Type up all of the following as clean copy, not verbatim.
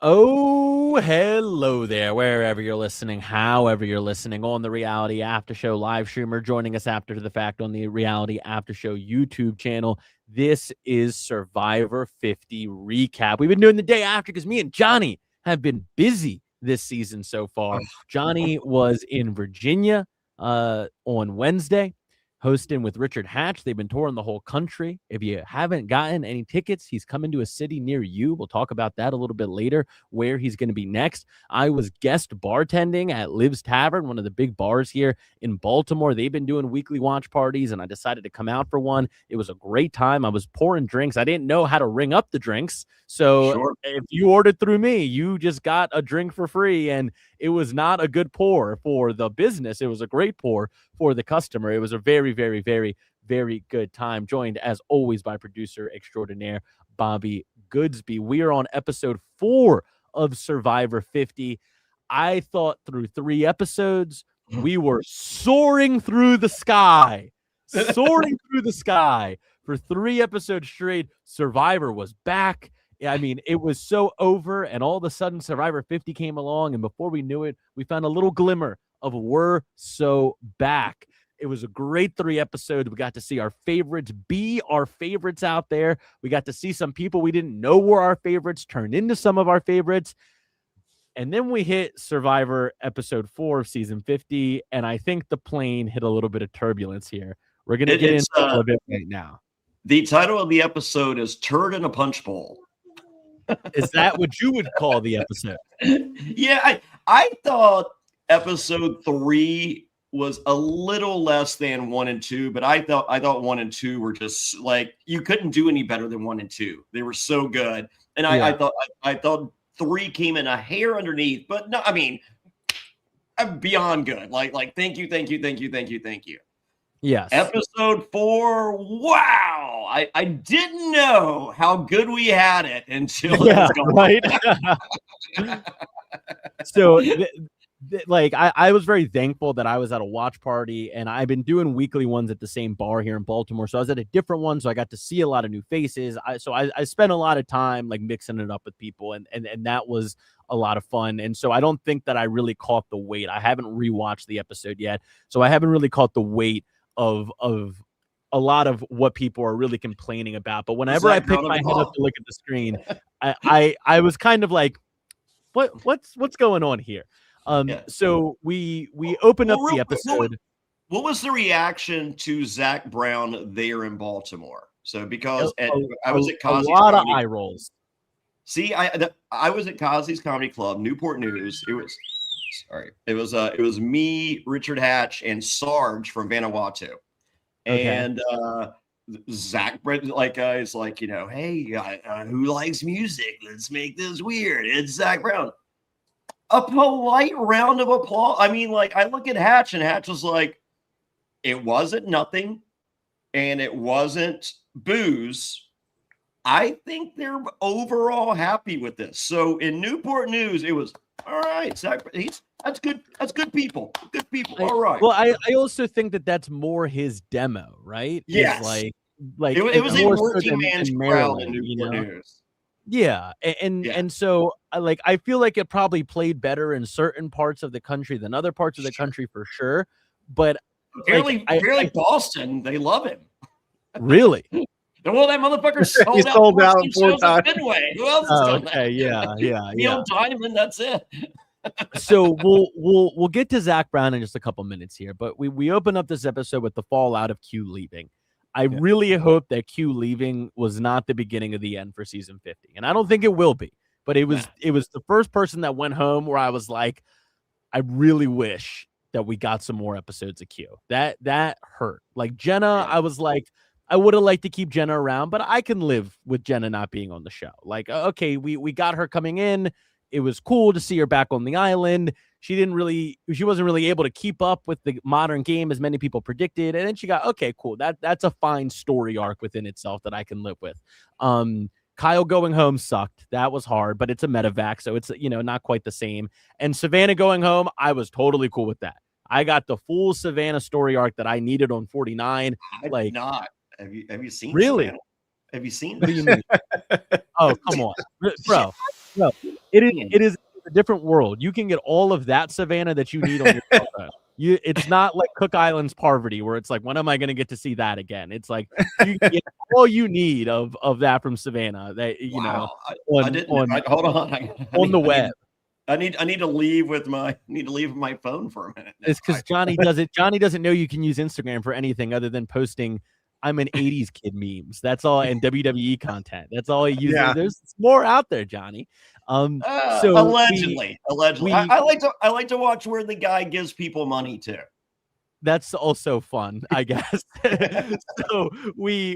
Oh, hello there, wherever you're listening, however you're listening, on the Reality After Show live streamer, joining us after the fact on the Reality After Show YouTube channel. This is Survivor 50 recap. We've been doing the day after because me and Johnny have been busy this season so far. Johnny was in Virginia on Wednesday, hosting with Richard Hatch. They've been touring the whole country. If you haven't gotten any tickets, he's coming to a city near you. We'll talk about that a little bit later, where he's going to be next. I was guest bartending at Liv's Tavern, one of the big bars here in Baltimore. They've been doing weekly watch parties, and I decided to come out for one. It was a great time. I was pouring drinks. I didn't know how to ring up the drinks. So if you ordered through me, you just got a drink for free, and it was not a good pour for the business. It was a great pour for the customer. It was a very, very, very, very good time. Joined, as always, by producer extraordinaire Bobby Goodsby. We are on episode 4 of Survivor 50. I thought through 3 episodes, we were soaring through the sky. Soaring through the sky. For 3 episodes straight, Survivor was back. I mean, it was so over, and all of a sudden Survivor 50 came along, and before we knew it, we found a little glimmer of we're so back. It was a great 3 episodes. We got to see our favorites be our favorites out there. We got to see some people we didn't know were our favorites turn into some of our favorites. And then we hit Survivor episode 4 of season 50, and I think the plane hit a little bit of turbulence here. We're going to get into all of it right now. The title of the episode is Turd in a Punch Bowl. Is that what you would call the episode? Yeah, I thought episode 3 was a little less than 1 and 2, but I thought 1 and 2 were just like, you couldn't do any better than 1 and 2. They were so good, and I thought 3 came in a hair underneath, but no, I mean, beyond good. Like thank you. Yes. Episode 4. Wow. I didn't know how good we had it until it was gone. Right. So I was very thankful that I was at a watch party, and I've been doing weekly ones at the same bar here in Baltimore. So I was at a different one, so I got to see a lot of new faces. I spent a lot of time like mixing it up with people, and that was a lot of fun. And so I don't think that I really caught the weight. I haven't rewatched the episode yet, so I haven't really caught the weight of a lot of what people are really complaining about. But whenever I pick my head up to look at the screen, I was kind of like, what's going on here? So we open up the episode. What was the reaction to Zack Brown there in Baltimore? So because I was at Kazi's a lot of eye rolls. See, I was at Kazi's Comedy Club, Newport News. It was me, Richard Hatch, and Sarge from Vanuatu. Okay. And Zack is like, hey, who likes music? Let's make this weird. It's Zack Brown. A polite round of applause. I mean, like, I look at Hatch, and Hatch was like, it wasn't nothing, and it wasn't booze. I think they're overall happy with this. So in Newport News, it was all right. Zack, that's good. That's good people. Good people. All right. Well, I also think that that's more his demo, right? Yes. Like it was a working man's crowd in Newport News. Yeah, and so I feel like it probably played better in certain parts of the country than other parts of the country for sure. But apparently Boston, they love him. Really? Well, that motherfucker sold out 4 times. Midway. Who else is done that? Okay, yeah. Neil Diamond, that's it. So we'll get to Zack Brown in just a couple minutes here, but we open up this episode with the fallout of Q leaving. I really hope that Q leaving was not the beginning of the end for season 50, and I don't think it will be. But it was the first person that went home where I was like, I really wish that we got some more episodes of Q. That hurt. Like Jenna, I was like, I would have liked to keep Jenna around, but I can live with Jenna not being on the show. Like, okay, we got her coming in. It was cool to see her back on the island. She wasn't really able to keep up with the modern game as many people predicted. And then she got, okay, cool. That's a fine story arc within itself that I can live with. Kyle going home sucked. That was hard, but it's a medevac, so it's, not quite the same. And Savannah going home, I was totally cool with that. I got the full Savannah story arc that I needed on 49. Have you seen? Really? Savannah? Have you seen? What do you mean? Oh, come on, bro. It is a different world. You can get all of that Savannah that you need on your cell phone. It's not like Cook Island's Parvati, where it's like, when am I going to get to see that again? It's like you get all you need of that from Savannah. That Wow. hold on on the web. I need to leave with my phone for a minute. It's because Johnny doesn't know you can use Instagram for anything other than posting I'm an 80s kid memes. That's all, and WWE content. That's all he uses. Yeah. There's more out there, Johnny. So allegedly. I like to watch where the guy gives people money to. That's also fun, I guess. So we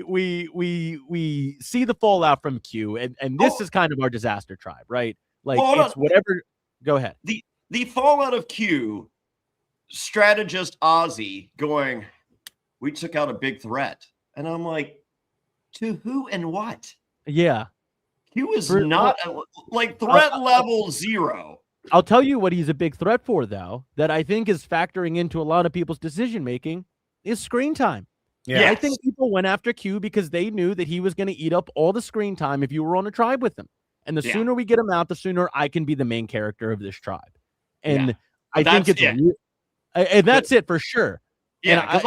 see the fallout from Q, and this is kind of our disaster tribe, right? Like it's whatever. Go ahead. The fallout of Q, strategist Ozzy going, we took out a big threat. And I'm like, to who and what? Yeah. Q is not like threat level 0. I'll tell you what he's a big threat for, though, that I think is factoring into a lot of people's decision making is screen time. Yeah. Yes. I think people went after Q because they knew that he was going to eat up all the screen time if you were on a tribe with him. And the sooner we get him out, the sooner I can be the main character of this tribe. And I think it's and that's it for sure. Yeah,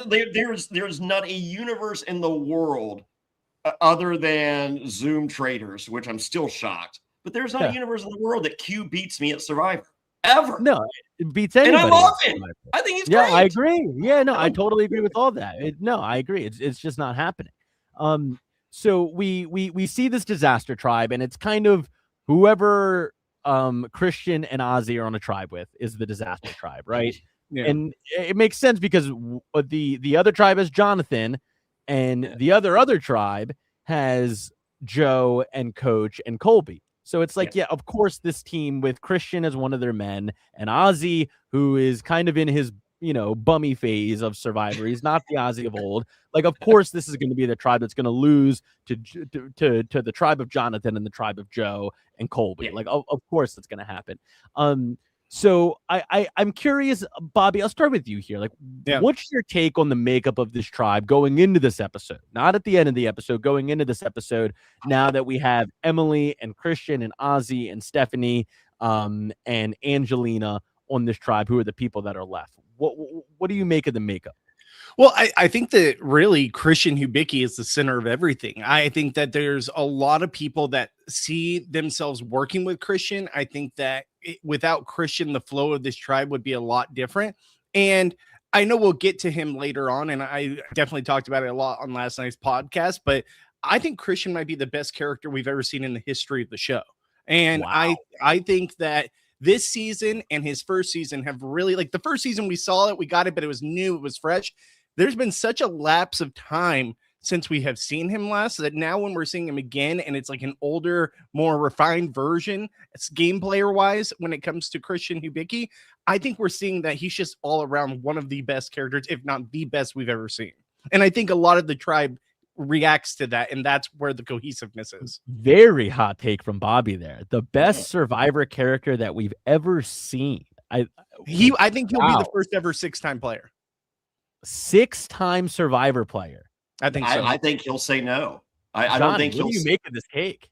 there's not a universe in the world other than Zoom traders, which I'm still shocked. But there's not a universe in the world that Q beats me at Survivor ever. No, it beats anybody. And I love him. I think he's great. Yeah, I agree. Yeah, no, I totally agree with all that. I agree. It's just not happening. So we see this disaster tribe, and it's kind of whoever Christian and Ozzy are on a tribe with is the disaster tribe, right? Yeah. And it makes sense because the other tribe has Jonathan, and the other tribe has Joe and Coach and Colby. So it's like, of course, this team with Christian as one of their men and Ozzy, who is kind of in his, bummy phase of Survivor. He's not the Ozzy of old. Like, of course, this is going to be the tribe that's going to lose to the tribe of Jonathan and the tribe of Joe and Colby. Like, of course, that's going to happen. So I'm curious, Bobby, I'll start with you here. Like, what's your take on the makeup of this tribe going into this episode? Not at the end of the episode, going into this episode, now that we have Emily and Christian and Ozzy and Stephanie and Angelina on this tribe, who are the people that are left. What do you make of the makeup? Well, I think that really Christian Hubiki is the center of everything. I think that there's a lot of people that see themselves working with Christian. I think that without Christian, the flow of this tribe would be a lot different. And I know we'll get to him later on, and I definitely talked about it a lot on last night's podcast, but I think Christian might be the best character we've ever seen in the history of the show. And wow. I think that this season and his first season have really, like, the first season we saw it, we got it, but it was new, it was fresh. There's been such a lapse of time since we have seen him last that now when we're seeing him again, and it's like an older, more refined version, it's game player wise, when it comes to Christian Hubiki, I think we're seeing that he's just all around one of the best characters, if not the best we've ever seen. And I think a lot of the tribe reacts to that, and that's where the cohesiveness is. Very hot take from Bobby there. The best Survivor character that we've ever seen. I think he'll be the first ever 6-time player. 6-time Survivor player. I think so. I think he'll say no. I don't think he'll. What do you make of this take?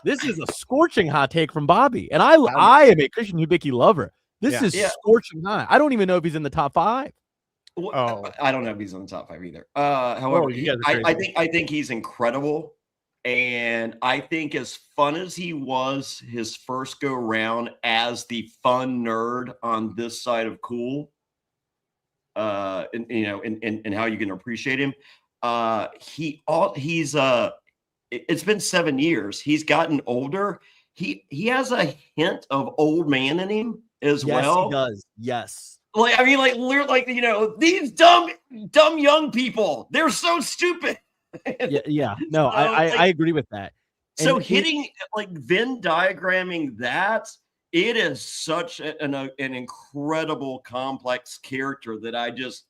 This is a scorching hot take from Bobby, and I am a Christian Hubiki lover. This is scorching hot. I don't even know if he's in the top 5. Oh, I don't know if he's in the top 5 either. However, I think he's incredible, and I think as fun as he was his first go round as the fun nerd on this side of cool, and how you can appreciate him. It's been 7 years. He's gotten older. He has a hint of old man in him as well. He does. Yes. These dumb young people, they're so stupid. No, I agree with that. So hitting Venn diagramming that, it is such an incredible complex character that I just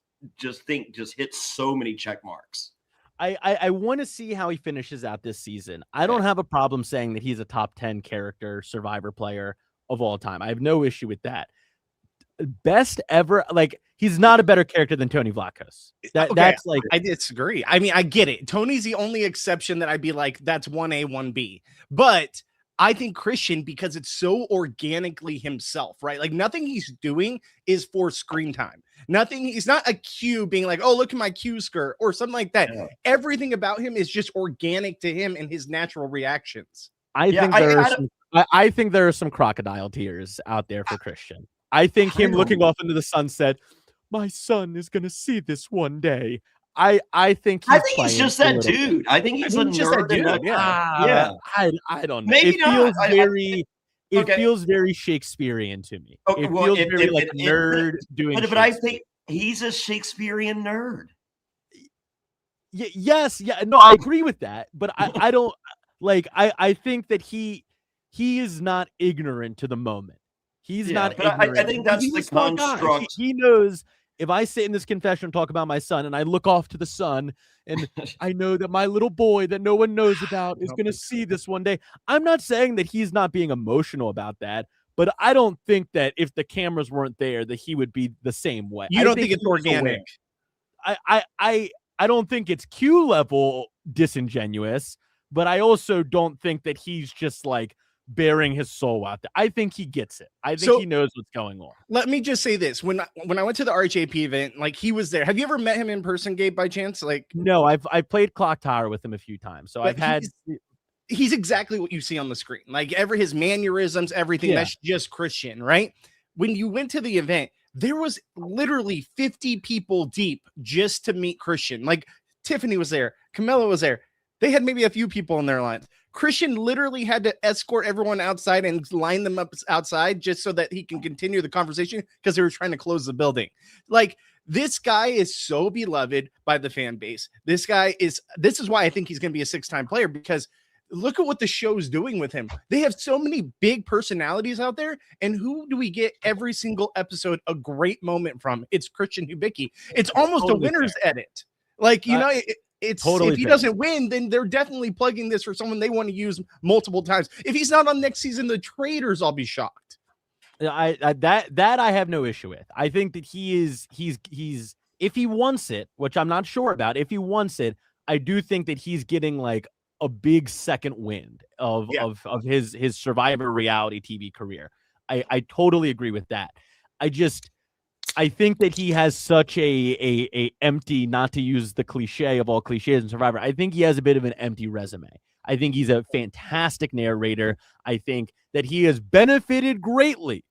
think just hits so many check marks. I want to see how he finishes out this season. I don't have a problem saying that he's a top 10 character Survivor player of all time. I have no issue with that. Best ever, he's not a better character than Tony Vlachos. That's I disagree. I mean, I get it. Tony's the only exception that I'd be like, that's 1A, 1B. But I think Christian, because it's so organically himself, right? Like nothing he's doing is for screen time. Nothing, he's not a Q being like, oh, look at my Q skirt or something like that. Yeah. Everything about him is just organic to him and his natural reactions. I think there are some crocodile tears out there for Christian. I think him looking off into the sunset, my son is gonna see this one day. I think he's just that dude. I think he's a nerd. I don't know. Maybe it not. Feels very Shakespearean to me. It feels very like a nerd doing. But I think he's a Shakespearean nerd. Yes, no, I agree with that. But I don't like. I think that he is not ignorant to the moment. He's not ignorant. I think that's the construct. He knows. If I sit in this confession and talk about my son and I look off to the sun and I know that my little boy that no one knows about is going to see this one day, I'm not saying that he's not being emotional about that, but I don't think that if the cameras weren't there that he would be the same way. You don't think it's organic? I don't think it's Q level disingenuous, but I also don't think that he's just like bearing his soul out there. I think he gets it. I think he knows what's going on. Let me just say this. When I went to the RHAP event, like he was there. Have you ever met him in person, Gabe, by chance? Like, no, I've played Clock Tower with him a few times. So he's exactly what you see on the screen. Like his mannerisms, everything. That's just Christian, right? When you went to the event, there was literally 50 people deep just to meet Christian. Like Tiffany was there, Camilla was there. They had maybe a few people in their lines. Christian literally had to escort everyone outside and line them up outside just so that he can continue the conversation because they were trying to close the building. Like this guy is so beloved by the fan base. This is why I think he's going to be a 6-time player, because look at what the show's doing with him. They have so many big personalities out there. And who do we get every single episode a great moment from? It's Christian Hubiki. It's almost a winner's edit. Like, you know, it's totally if he doesn't win, then they're definitely plugging this for someone they want to use multiple times. If he's not on next season, the traders, I'll be shocked. That I have no issue with. I think that he's if he wants it, which I'm not sure about, if he wants it, I do think that he's getting like a big second wind of his Survivor reality TV career. I totally agree with that. I think that he has such a empty, not to use the cliche of all cliches in Survivor, I think he has a bit of an empty resume. I think he's a fantastic narrator. I think that he has benefited greatly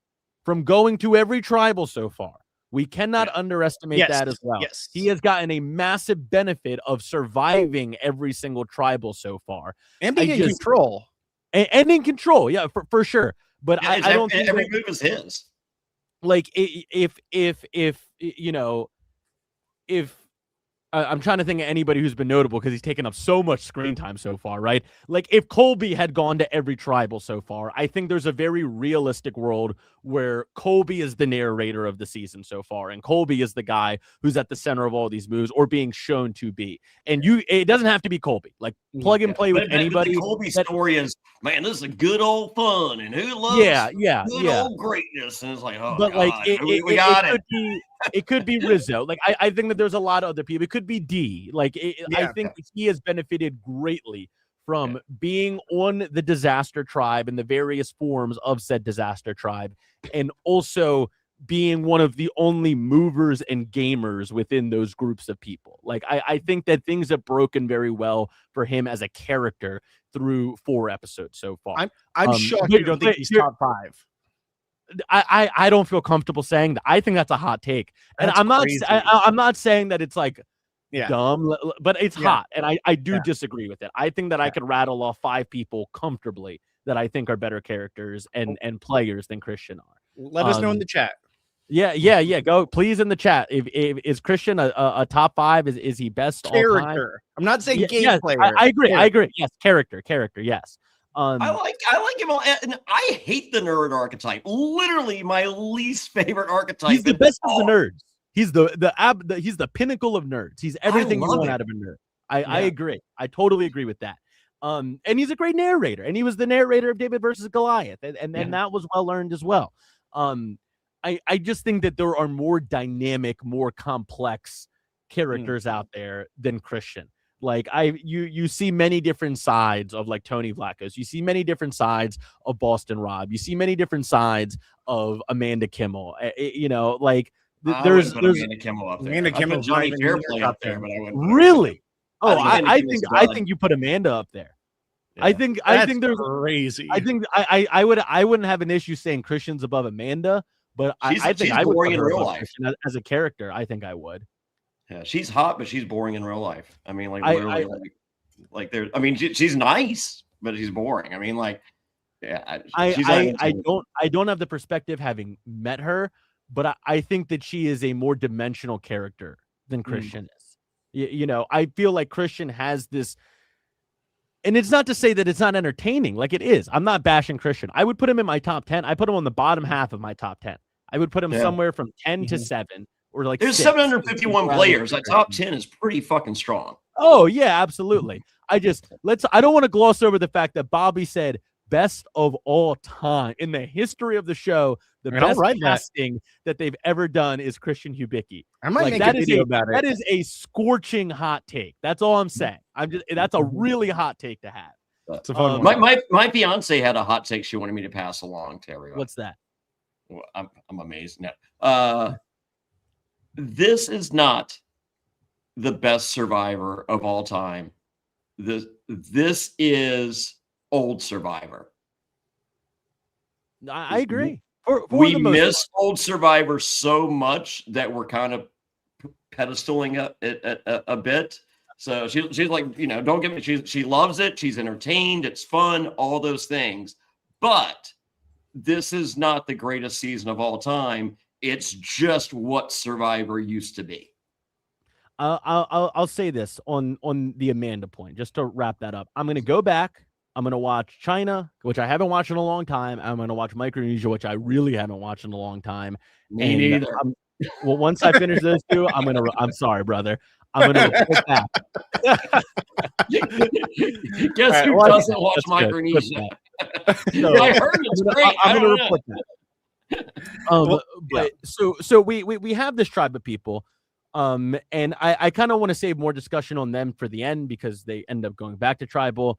from going to every tribal so far. We cannot underestimate that as well. Yes. He has gotten a massive benefit of surviving every single tribal so far. And being in control. And in control, yeah, for sure. But I don't think every move is his. Like if you know, if I'm trying to think of anybody who's been notable because he's taken up so much screen time so far, right? Like if Colby had gone to every tribal so far, I think there's a very realistic world where Colby is the narrator of the season so far, and Colby is the guy who's at the center of all these moves or being shown to be. And it doesn't have to be Colby. Like plug and play with anybody. The Colby story is, man, this is a good old fun, and who loves good old greatness? And it's like, oh, but God, like we got it. It could be Rizzo. Like I think that there's a lot of other people. It could be D. Like I think he has benefited greatly from being on the disaster tribe and the various forms of said disaster tribe, and also being one of the only movers and gamers within those groups of people. Like I think that things have broken very well for him as a character through 4 episodes so far. I'm shocked you don't think he's top 5. I don't feel comfortable saying that. I think that's a hot take, and I'm not saying that it's like dumb, but it's hot, and I do disagree with it. I think that I could rattle off 5 people comfortably that I think are better characters and players than Christian are. Let us know in the chat. Yeah. Go please in the chat. If is Christian a top 5? Is he best character? All time? I'm not saying game player. I agree. I agree. Yes, character. Yes. I like him, and I hate the nerd archetype. Literally, my least favorite archetype. He's the best of the nerds. He's he's the pinnacle of nerds. He's everything you want out of a nerd. I agree. I totally agree with that. And he's a great narrator, and he was the narrator of David versus Goliath, and that was well earned as well. I just think that there are more dynamic, more complex characters out there than Christian. Like you see many different sides of like Tony Vlachos. You see many different sides of Boston Rob. You see many different sides of Amanda Kimmel. You know, like there's Amanda Kimmel up there. Amanda Kimmel's Johnny not even Fairplay up there, but I wouldn't. really. Oh, I I think you put Amanda up there. Yeah. I think there's crazy. I think I wouldn't have an issue saying Christian's above Amanda, but I think I would boring put in her real above life Christian as a character. I think I would. Yeah, she's hot, but she's boring in real life. I mean, like literally, like there. I mean, she's nice, but she's boring. I mean, like, yeah. I don't have the perspective having met her, but I think that she is a more dimensional character than Christian is. You know, I feel like Christian has this. And it's not to say that it's not entertaining. Like it is. I'm not bashing Christian. I would put him in my top 10. I put him on the bottom half of my top 10. I would put him somewhere from 10 to 7 or like there's 6. 751 players. That top 10 is pretty fucking strong. Oh, yeah, absolutely. I don't want to gloss over the fact that Bobby said best of all time in the history of the show. The best casting that they've ever done is Christian Hubiki. I might make a video about it. That is a scorching hot take. That's all I'm saying. That's a really hot take to have. It's a fun one. My fiance had a hot take she wanted me to pass along to everyone. What's that? Well, I'm amazed now. This is not the best Survivor of all time. This is old Survivor. I agree. We miss old Survivor so much that we're kind of pedestaling it a bit. So she's like, you know, don't get me. She loves it. She's entertained. It's fun. All those things. But this is not the greatest season of all time. It's just what Survivor used to be. I'll say this on the Amanda point, just to wrap that up. I'm going to go back. I'm going to watch China, which I haven't watched in a long time. I'm going to watch Micronesia, which I really haven't watched in a long time. Me neither. Well, once I finish those two, I'm sorry, brother. I'm going to report back. Guess who doesn't watch Micronesia? So, I heard it's great. I'm going to report that. But so we have this tribe of people. And I kind of want to save more discussion on them for the end because they end up going back to tribal.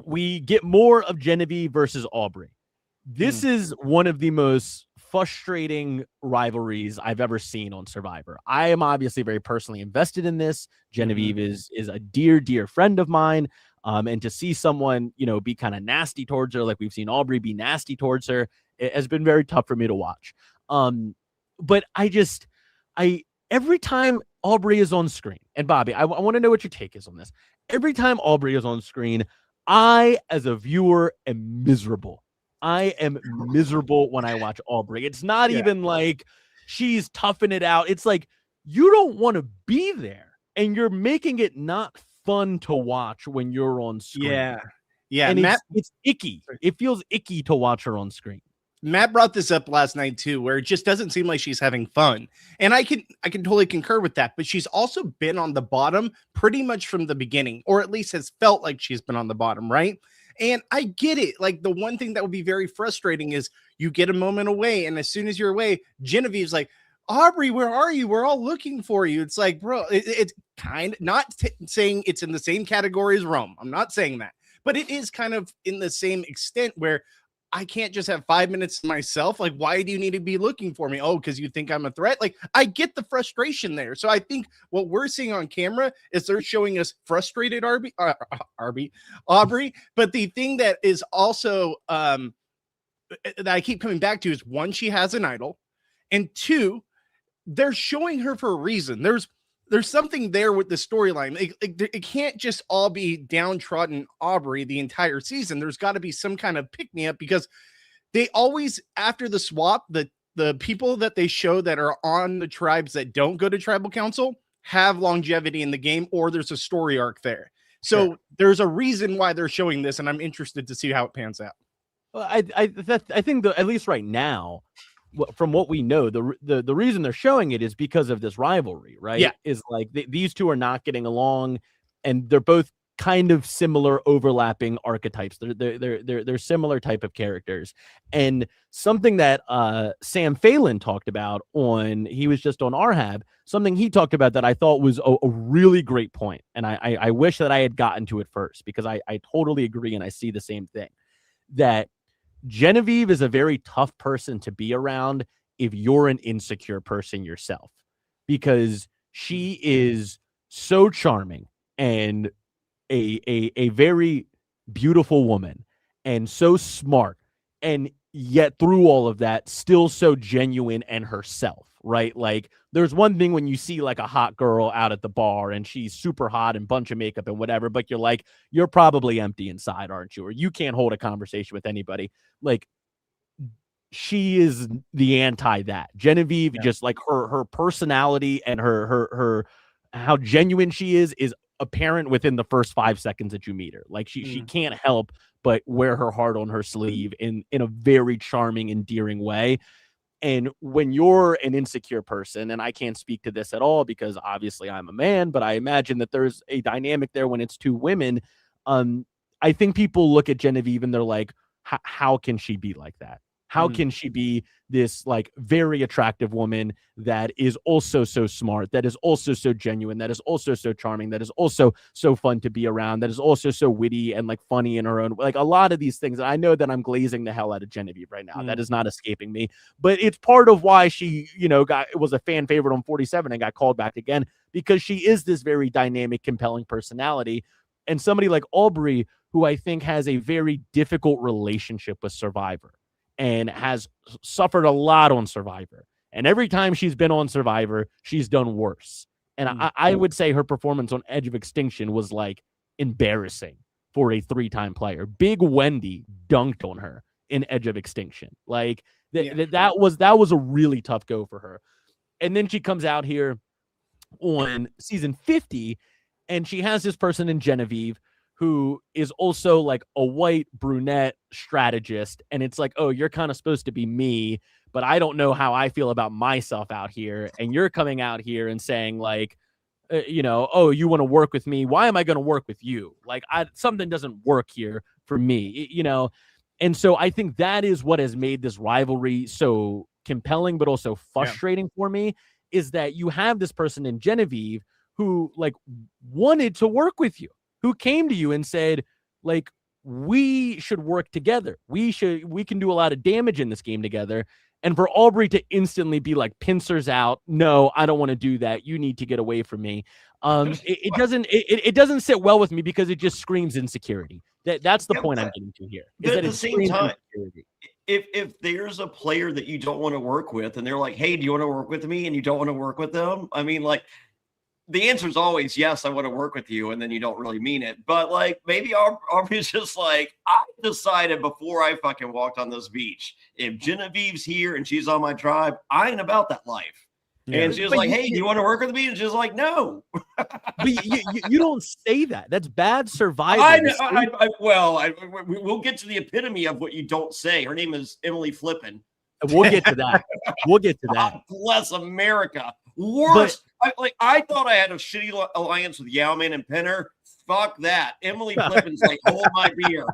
We get more of Genevieve versus Aubrey. This is one of the most frustrating rivalries I've ever seen on Survivor. I am obviously very personally invested in this. Genevieve is a dear friend of mine. And to see someone, you know, be kind of nasty towards her, like we've seen Aubrey be nasty towards her, it has been very tough for me to watch. But every time Aubrey is on screen, and Bobby, I want to know what your take is on this. Every time Aubrey is on screen, I, as a viewer, am miserable. I am miserable when I watch Aubrey. It's not even like she's toughing it out. It's like you don't want to be there, and you're making it not fun to watch when you're on screen. Yeah, and it's icky. It feels icky to watch her on screen. Matt brought this up last night too, where it just doesn't seem like she's having fun. And I can totally concur with that, but she's also been on the bottom pretty much from the beginning, or at least has felt like she's been on the bottom, right? And I get it. Like the one thing that would be very frustrating is you get a moment away, and as soon as you're away, Genevieve's like, Aubrey, where are you? We're all looking for you. It's like, bro, it's kind of not saying it's in the same category as Rome. I'm not saying that, but it is kind of in the same extent where I can't just have 5 minutes to myself. Like, why do you need to be looking for me? Oh, because you think I'm a threat. Like, I get the frustration there. So I think what we're seeing on camera is they're showing us frustrated Aubrey. But the thing that is also that I keep coming back to is one, she has an idol, and two, they're showing her for a reason. There's something there with the storyline. It can't just all be downtrodden Aubrey the entire season. There's got to be some kind of pick-me-up because they always, after the swap, the people that they show that are on the tribes that don't go to tribal council have longevity in the game, or there's a story arc there. So there's a reason why they're showing this, and I'm interested to see how it pans out. Well, I think that at least right now, from what we know, the reason they're showing it is because of this rivalry, right? Yeah. Is like these two are not getting along, and they're both kind of similar overlapping archetypes. They're similar type of characters. And something that Sam Phelan talked about he was just on RHAB, something he talked about that I thought was a really great point. And I wish that I had gotten to it first, because I totally agree, and I see the same thing, that Genevieve is a very tough person to be around if you're an insecure person yourself, because she is so charming and a very beautiful woman and so smart, and yet through all of that still so genuine and herself, right? Like, there's one thing when you see like a hot girl out at the bar and she's super hot and bunch of makeup and whatever, but you're like, you're probably empty inside, aren't you? Or you can't hold a conversation with anybody. Like, she is the anti that. Genevieve, just like her personality and her how genuine she is apparent within the first 5 seconds that you meet her. Like, she can't help but wear her heart on her sleeve in a very charming, endearing way. And when you're an insecure person, and I can't speak to this at all because obviously I'm a man, but I imagine that there's a dynamic there when it's two women. I think people look at Genevieve and they're like, how can she be like that? How can she be this like very attractive woman that is also so smart, that is also so genuine, that is also so charming, that is also so fun to be around, that is also so witty and like funny in her own, like a lot of these things. I know that I'm glazing the hell out of Genevieve right now. That is not escaping me, but it's part of why she, was a fan favorite on 47 and got called back again, because she is this very dynamic, compelling personality. And somebody like Aubrey, who I think has a very difficult relationship with Survivor and has suffered a lot on Survivor. And every time she's been on Survivor, she's done worse. And I would say her performance on Edge of Extinction was like embarrassing for a 3-time player. Big Wendy dunked on her in Edge of Extinction. Like that was a really tough go for her. And then she comes out here on season 50 and she has this person in Genevieve who is also like a white brunette strategist. And it's like, oh, you're kind of supposed to be me, but I don't know how I feel about myself out here. And you're coming out here and saying like, oh, you want to work with me? Why am I going to work with you? Like, something doesn't work here for me, And so I think that is what has made this rivalry so compelling, but also frustrating for me, is that you have this person in Genevieve who like wanted to work with you, who came to you and said, like, we should work together. We can do a lot of damage in this game together. And for Aubrey to instantly be like, pincers out, no, I don't want to do that. You need to get away from me. It doesn't sit well with me because it just screams insecurity. That's the point I'm getting to here. At the same time, if there's a player that you don't want to work with and they're like, hey, do you want to work with me? And you don't want to work with them. I mean, like, the answer is always yes, I want to work with you, and then you don't really mean it. But like, maybe Aubrey's just like, I decided before I fucking walked on this beach, if Genevieve's here and she's on my tribe, I ain't about that life. Yeah. And she was like, hey, do you want to work with me? And she's like, no. But you don't say that. That's bad survival. I know. We'll get to the epitome of what you don't say. Her name is Emily Flippin. We'll get to that. God bless America. Worse. I thought I had a shitty alliance with Yowman and Penner. Fuck that. Emily Flippin's like, hold my beer.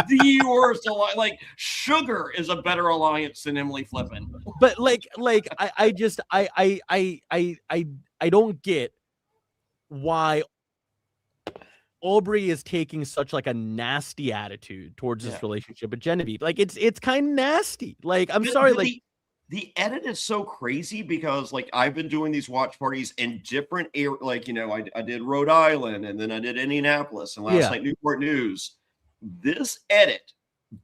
The worst alliance. Like, Sugar is a better alliance than Emily Flippin. But I don't get why Aubrey is taking such like a nasty attitude towards this relationship with Genevieve. Like, it's kind of nasty. Like, I'm sorry. The edit is so crazy because like I've been doing these watch parties in different areas. Like, I did Rhode Island and then I did Indianapolis and last night Newport News. This edit,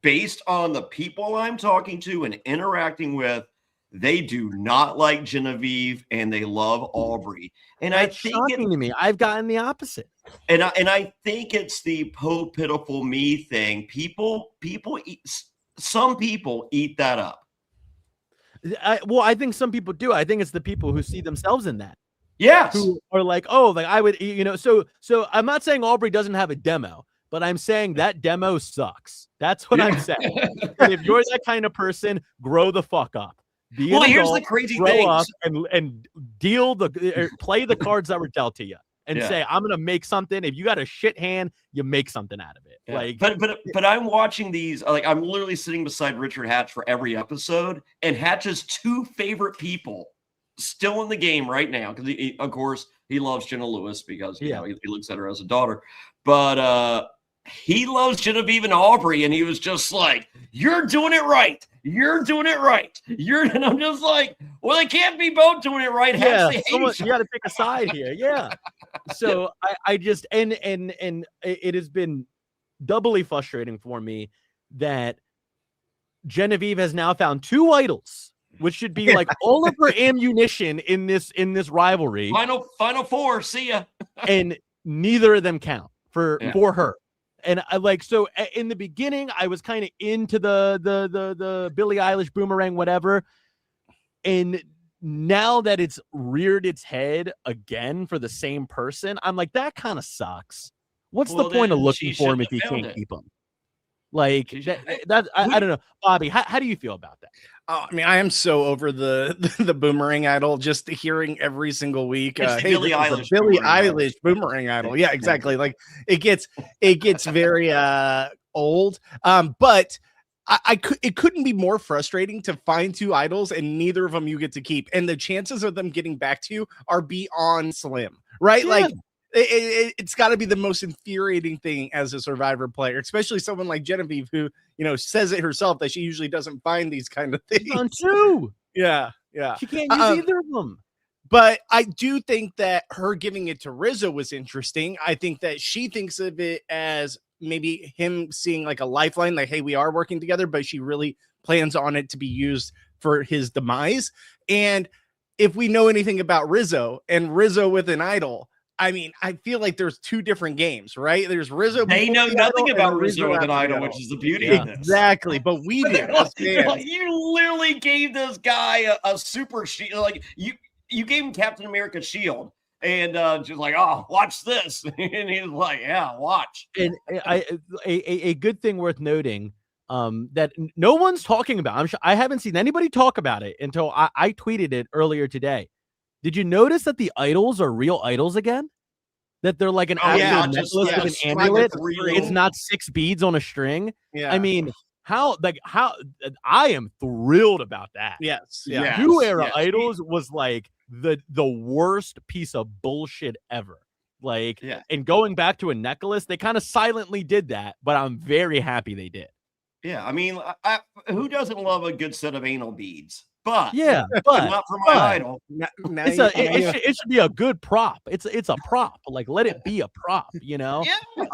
based on the people I'm talking to and interacting with, they do not like Genevieve and they love Aubrey. And that's shocking to me. I've gotten the opposite. And I think it's the po pitiful me thing. Some people eat that up. I think some people do. I think it's the people who see themselves in that. Yes. Who are like, oh, like I would, so I'm not saying Aubrey doesn't have a demo, but I'm saying that demo sucks. That's what I'm saying. And if you're that kind of person, grow the fuck up. Here's the crazy thing. And play the cards that were dealt to you. and say, I'm gonna make something. If you got a shit hand, you make something out of it. Yeah. Like, but I'm watching these, like I'm literally sitting beside Richard Hatch for every episode, and Hatch's two favorite people still in the game right now, because he of course he loves Jenna Lewis because you know he looks at her as a daughter, but he loves Genevieve and Aubrey, and he was just like, "You're doing it right. You're doing it right. And I'm just like, well, they can't be both doing it right. Yeah, you got to pick a side here. Yeah. So I just and it has been doubly frustrating for me that Genevieve has now found two idols, which should be like all of her ammunition in this rivalry. Final four. See ya. And neither of them count for her. And I like, so in the beginning, I was kind of into the Billie Eilish boomerang, whatever. And now that it's reared its head again for the same person, I'm like, that kind of sucks. What's the point of looking for him if you can't keep him? Like I don't know, Bobby. How do you feel about that? I mean, I am so over the boomerang idol. Just hearing every single week, hey, Billie Eilish boomerang idol. Yeah, exactly. Like it gets very old. But it couldn't be more frustrating to find two idols and neither of them you get to keep, and the chances of them getting back to you are beyond slim. Right? Yeah. Like. It's got to be the most infuriating thing as a Survivor player, especially someone like Genevieve, who, you know, says it herself that she usually doesn't find these kind of things. On two. Yeah. She can't use either of them. But I do think that her giving it to Rizzo was interesting. I think that she thinks of it as maybe him seeing like a lifeline, like, hey, we are working together, but she really plans on it to be used for his demise. And if we know anything about Rizzo and Rizzo with an idol, I mean, I feel like there's two different games, right? There's Rizzo. They know nothing about Rizzo with an idol, which is the beauty of this. Exactly, but we do. You literally gave this guy a super shield. Like you gave him Captain America shield, and just like, oh, watch this, and he's like, yeah, watch. And a good thing worth noting, that no one's talking about. I'm sure I haven't seen anybody talk about it until I tweeted it earlier today. Did you notice that the idols are real idols again? That they're like an actual necklace with an amulet. It's not 6 beads on a string. Yeah. I mean, how I am thrilled about that. Yes. Yeah. New era idols was like the worst piece of bullshit ever. Like, and going back to a necklace, they kind of silently did that, but I'm very happy they did. Yeah. I mean, who doesn't love a good set of anal beads? But not for my idol. It should be a good prop. It's a prop. Like, let it be a prop, you know? Yes.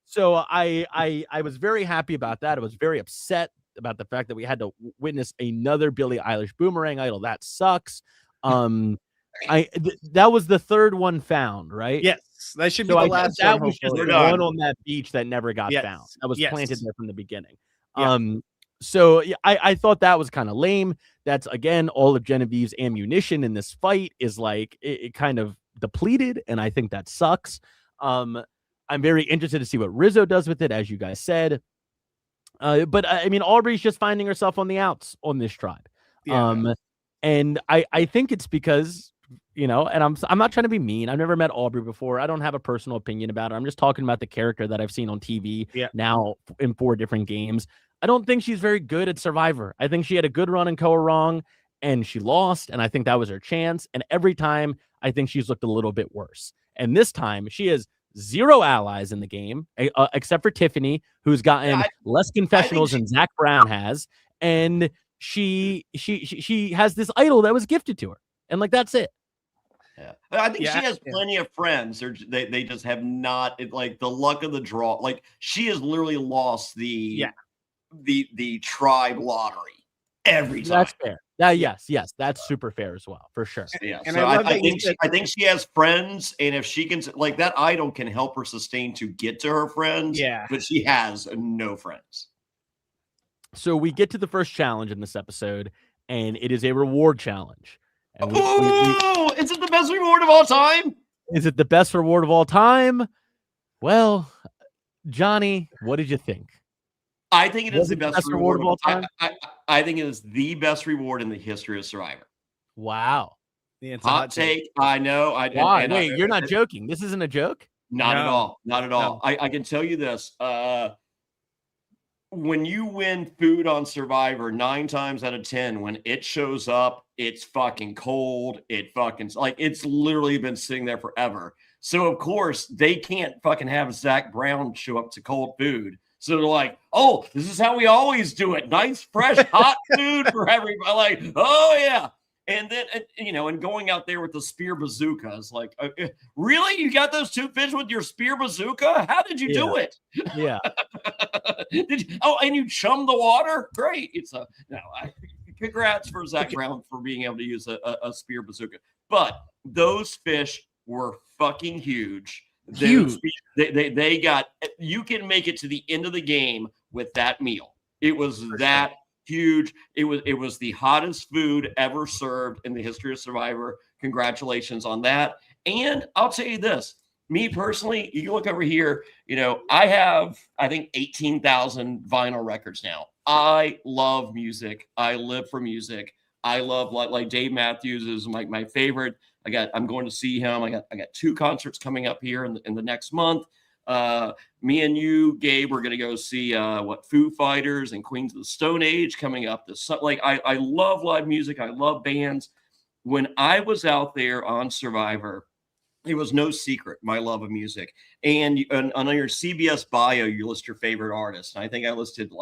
So I was very happy about that. I was very upset about the fact that we had to witness another Billie Eilish boomerang idol. That sucks. That was the third one found, right? Yes. That should be the last one. That was just the one on that beach that never got found. That was planted there from the beginning. Yeah. So I thought that was kind of lame. That's, again, all of Genevieve's ammunition in this fight is like it kind of depleted, and I think that sucks. I'm very interested to see what Rizzo does with it, as you guys said. But I mean, Aubrey's just finding herself on the outs on this tribe. Yeah. And I think it's because, you know, and I'm not trying to be mean. I've never met Aubrey before. I don't have a personal opinion about her. I'm just talking about the character that I've seen on TV now in 4 different games. I don't think she's very good at Survivor. I think she had a good run in Koa Wrong, and she lost, and I think that was her chance. And every time, I think she's looked a little bit worse. And this time, she has 0 allies in the game, except for Tiffany, who's gotten less confessionals than Zack Brown has. And she has this idol that was gifted to her, and like that's it. Yeah, I think she has plenty of friends. They just have not, like, the luck of the draw. Like, she has literally lost the tribe lottery every time. That's fair. Yes, that's super fair as well, for sure. Yeah, and so I think she has friends, and if she can, like, that idol can help her sustain to get to her friends. Yeah, but she has no friends. So we get to the first challenge in this episode, and it is a reward challenge. And is it the best reward of all time? Is it the best reward of all time? Well, Johnny, what did you think? I think it is the best reward of all time. I think it is the best reward in the history of Survivor. Wow. Yeah, it's hot take. I know. Why? Wait, you're not joking. This isn't a joke? Not at all. Not at all. No. I can tell you this. When you win food on Survivor 9 times out of 10, when it shows up, it's fucking cold. It's literally been sitting there forever. So of course they can't fucking have Zack Brown show up to cold food. So they're like, oh, this is how we always do it. Nice, fresh, hot food for everybody. Like, oh yeah. And then, and going out there with the spear bazooka is like, really? You got those 2 fish with your spear bazooka? How did you do it? Yeah. And you chum the water? Great. Congrats for Zack Brown for being able to use a spear bazooka. But those fish were fucking huge. Huge. They got, you can make it to the end of the game with that meal. It was that huge. It was the hottest food ever served in the history of Survivor. Congratulations on that. And I'll tell you this, me personally, you look over here, I have, I think 18,000 vinyl records now. I love music. I live for music. I love like Dave Matthews is my favorite. I'm going to see him. I got 2 concerts coming up here in the next month. Me and you, Gabe, we're gonna go see Foo Fighters and Queens of the Stone Age coming up this. I love live music. I love bands. When I was out there on Survivor, it was no secret my love of music. And on your CBS bio, you list your favorite artists. And I think I listed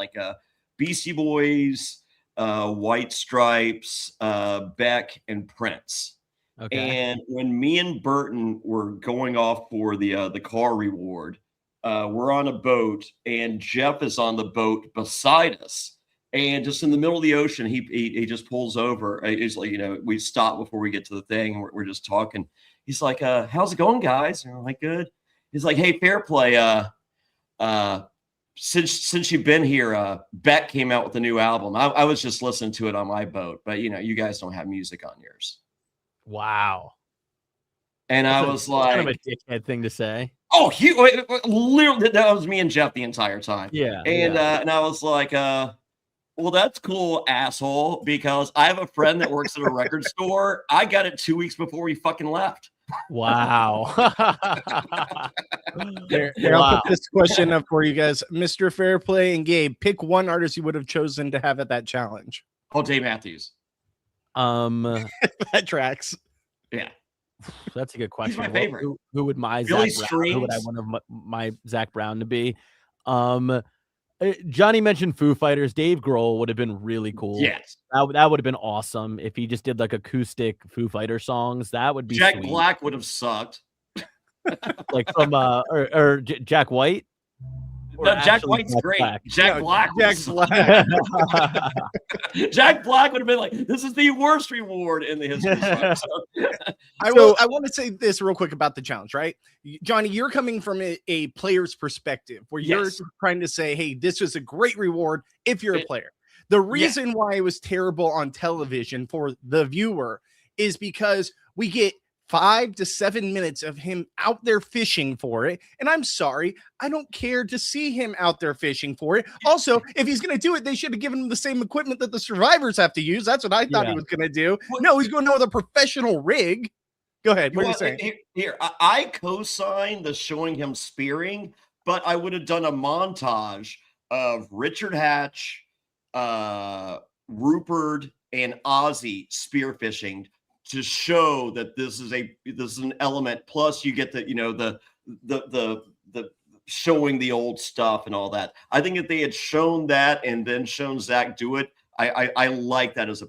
Beastie Boys, White Stripes, Beck, and Prince. Okay. And when me and Burton were going off for the car reward, we're on a boat, and Jeff is on the boat beside us. And just in the middle of the ocean, he just pulls over. He's like, we stop before we get to the thing. We're just talking. He's like, how's it going, guys? And we're like, good. He's like, hey, Fairplay, since you've been here, Beck came out with a new album. I was just listening to it on my boat, but you guys don't have music on yours. Wow. And I was like, kind of a dickhead thing to say. Oh, literally, that was me and Jeff the entire time. Yeah. And I was like, well, that's cool, asshole, because I have a friend that works at a record store. I got it 2 weeks before we fucking left. Wow. I'll put this question up for you guys. Mr. Fairplay and Gabe, pick one artist you would have chosen to have at that challenge. Oh, Dave Matthews. That tracks. Yeah. That's a good question. He's my favorite. Who would my Billy Zack Brown, who would I want my Zack Brown to be? Johnny mentioned Foo Fighters. Dave Grohl would have been really cool. Yes. That would have been awesome if he just did like acoustic Foo Fighter songs. That would be Jack sweet. Black would have sucked. Like from or Jack White. No, Jack White's great. Jack Black. Jack Black. Jack Black would have been like, "This is the worst reward in the history." I want to say this real quick about the challenge, right, Johnny? You're coming from a player's perspective, where you're trying to say, "Hey, this was a great reward if you're a player." The reason why it was terrible on television for the viewer is because we get 5 to 7 minutes of him out there fishing for it. And I'm sorry, I don't care to see him out there fishing for it. Also, if he's going to do it, they should have given him the same equipment that the survivors have to use. That's what I thought he was going to do. No, he's going to with a professional rig. Go ahead. What are you saying? Here, I co-sign the showing him spearing, but I would have done a montage of Richard Hatch, Rupert, and Ozzy spearfishing to show that this is an element. Plus, you get the showing the old stuff and all that. I think if they had shown that and then shown Zack do it, I like that as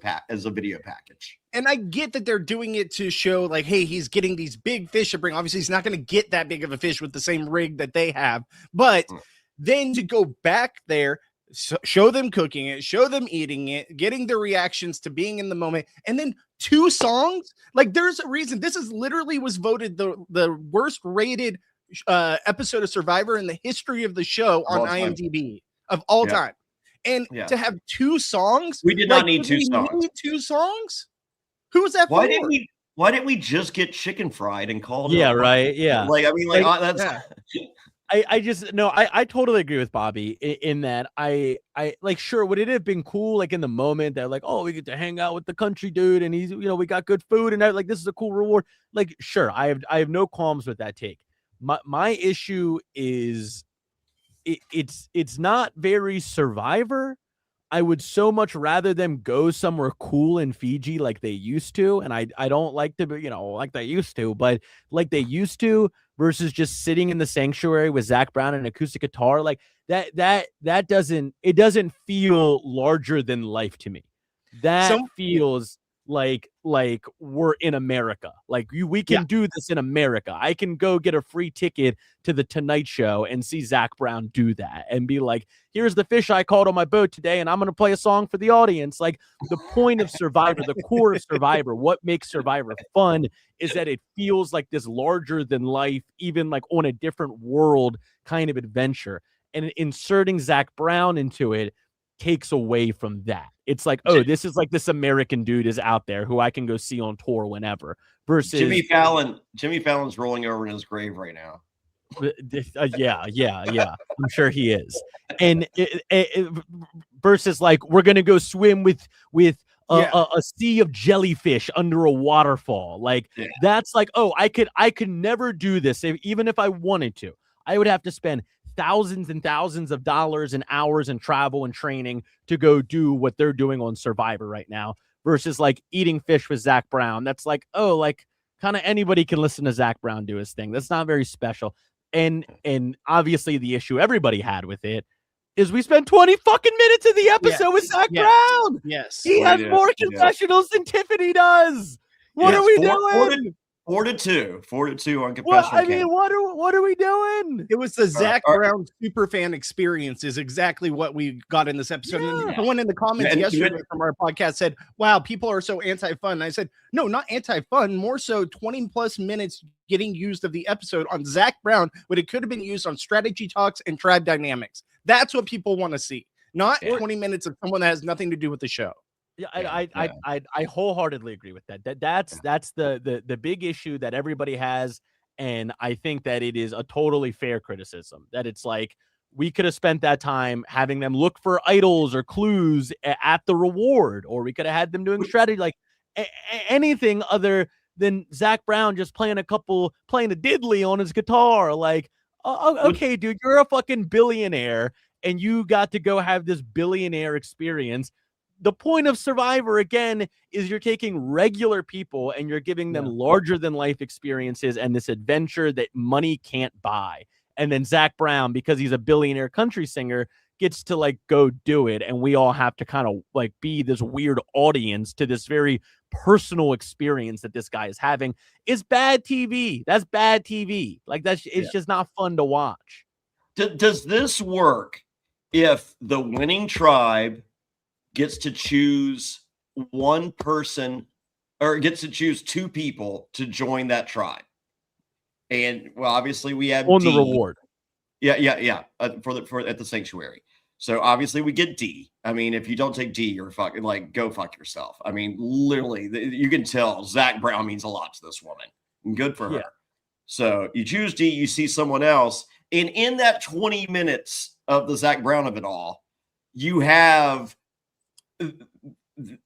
a video package. And I get that they're doing it to show like, hey, he's getting these big fish to bring. Obviously, he's not going to get that big of a fish with the same rig that they have. But then to go back there, show them cooking it, show them eating it, getting their reactions to being in the moment, and then 2 songs. Like, there's a reason this is literally was voted the worst rated episode of Survivor in the history of the show on IMDb of all time. And to have 2 songs, we did not need 2 songs. Need 2 songs. Who was that? Why didn't we just get chicken fried and call it? Yeah, right. Yeah. Like, I mean, like that's. I just no, I totally agree with Bobby in that I like, sure, would it have been cool like in the moment that like, oh, we get to hang out with the country dude and he's, we got good food and like this is a cool reward. Like, sure, I have no qualms with that take. My issue is it's not very Survivor. I would so much rather them go somewhere cool in Fiji like they used to. And I don't like to be, like they used to, but like they used to versus just sitting in the sanctuary with Zack Brown and acoustic guitar. Like that doesn't feel larger than life to me. That feels like we're in America. Like we can do this in America. I can go get a free ticket to the Tonight Show and see Zack Brown do that and be like, here's the fish I caught on my boat today, and I'm going to play a song for the audience. Like the point of Survivor, the core of Survivor, what makes Survivor fun is that it feels like this larger than life, even like on a different world kind of adventure. And inserting Zack Brown into it takes away from that. It's like, oh, this is like this American dude is out there who I can go see on tour whenever. Versus Jimmy Fallon's rolling over in his grave right now. Yeah. I'm sure he is. And versus like we're gonna go swim with a sea of jellyfish under a waterfall. Like that's like, oh, I could never do this even if I wanted to. I would have to spend thousands and thousands of dollars and hours and travel and training to go do what they're doing on Survivor right now versus like eating fish with Zack Brown. That's like, oh, like kind of anybody can listen to Zack Brown do his thing. That's not very special. And obviously the issue everybody had with it is we spent 20 fucking minutes of the episode with Zack Brown. Yes. He has more confessionals than Tiffany does. What are we doing? 4-2 on confessional. Well, I mean, what are we doing? It was the Zack Brown superfan experience is exactly what we got in this episode. Yeah. And someone in the comments yesterday from our podcast said, wow, people are so anti-fun. And I said, no, not anti-fun, more so 20 plus minutes getting used of the episode on Zack Brown, but it could have been used on strategy talks and tribe dynamics. That's what people want to see, not 20 minutes of someone that has nothing to do with the show. Yeah, I wholeheartedly agree with that. That's the big issue that everybody has, and I think that it is a totally fair criticism. That it's like we could have spent that time having them look for idols or clues at the reward, or we could have had them doing strategy, like anything other than Zack Brown just playing a diddly on his guitar. Like, okay, dude, you're a fucking billionaire, and you got to go have this billionaire experience. The point of Survivor, again, is you're taking regular people and you're giving them larger than life experiences and this adventure that money can't buy. And then Zack Brown, because he's a billionaire country singer, gets to like go do it. And we all have to kind of like be this weird audience to this very personal experience that this guy is having. Is bad TV. That's bad TV. Like it's just not fun to watch. Does this work if the winning tribe gets to choose one person or gets to choose two people to join that tribe? And well, obviously we have on the reward. Yeah. For at the sanctuary. So obviously we get D. I mean, if you don't take D, you're fucking like, go fuck yourself. I mean, literally you can tell Zack Brown means a lot to this woman, and good for her. So you choose D, you see someone else. And in that 20 minutes of the Zack Brown of it all, you have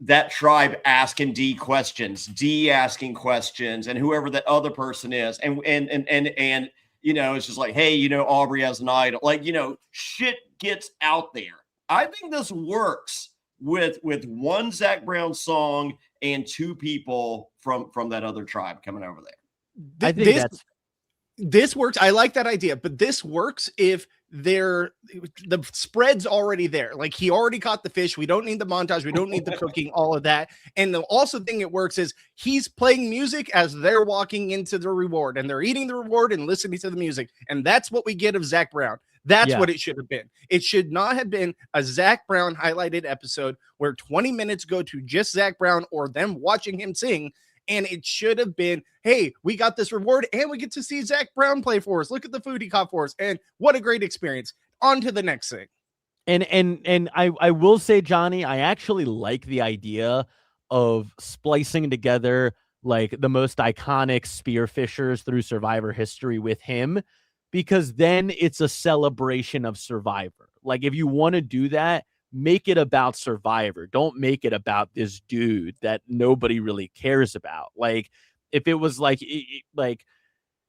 that tribe asking D questions, D asking questions, and whoever that other person is, and it's just like, hey, Aubrey has an idol, like, shit gets out there. I think this works with one Zack Brown song and two people from that other tribe coming over there. I think this works. I like that idea, but this works if the spread's already there. Like he already caught the fish. We don't need the montage. We don't need the cooking, all of that. And the also thing it works is he's playing music as they're walking into the reward and they're eating the reward and listening to the music. And that's what we get of Zack Brown. That's what it should have been. It should not have been a Zack Brown highlighted episode where 20 minutes go to just Zack Brown or them watching him sing. And it should have been, hey, we got this reward and we get to see Zack Brown play for us. Look at the food he caught for us. And what a great experience. On to the next thing. And I will say, Johnny, I actually like the idea of splicing together like the most iconic spearfishers through Survivor history with him, because then it's a celebration of Survivor. Like, if you want to do that, make it about Survivor. Don't make it about this dude that nobody really cares about. Like, if it was like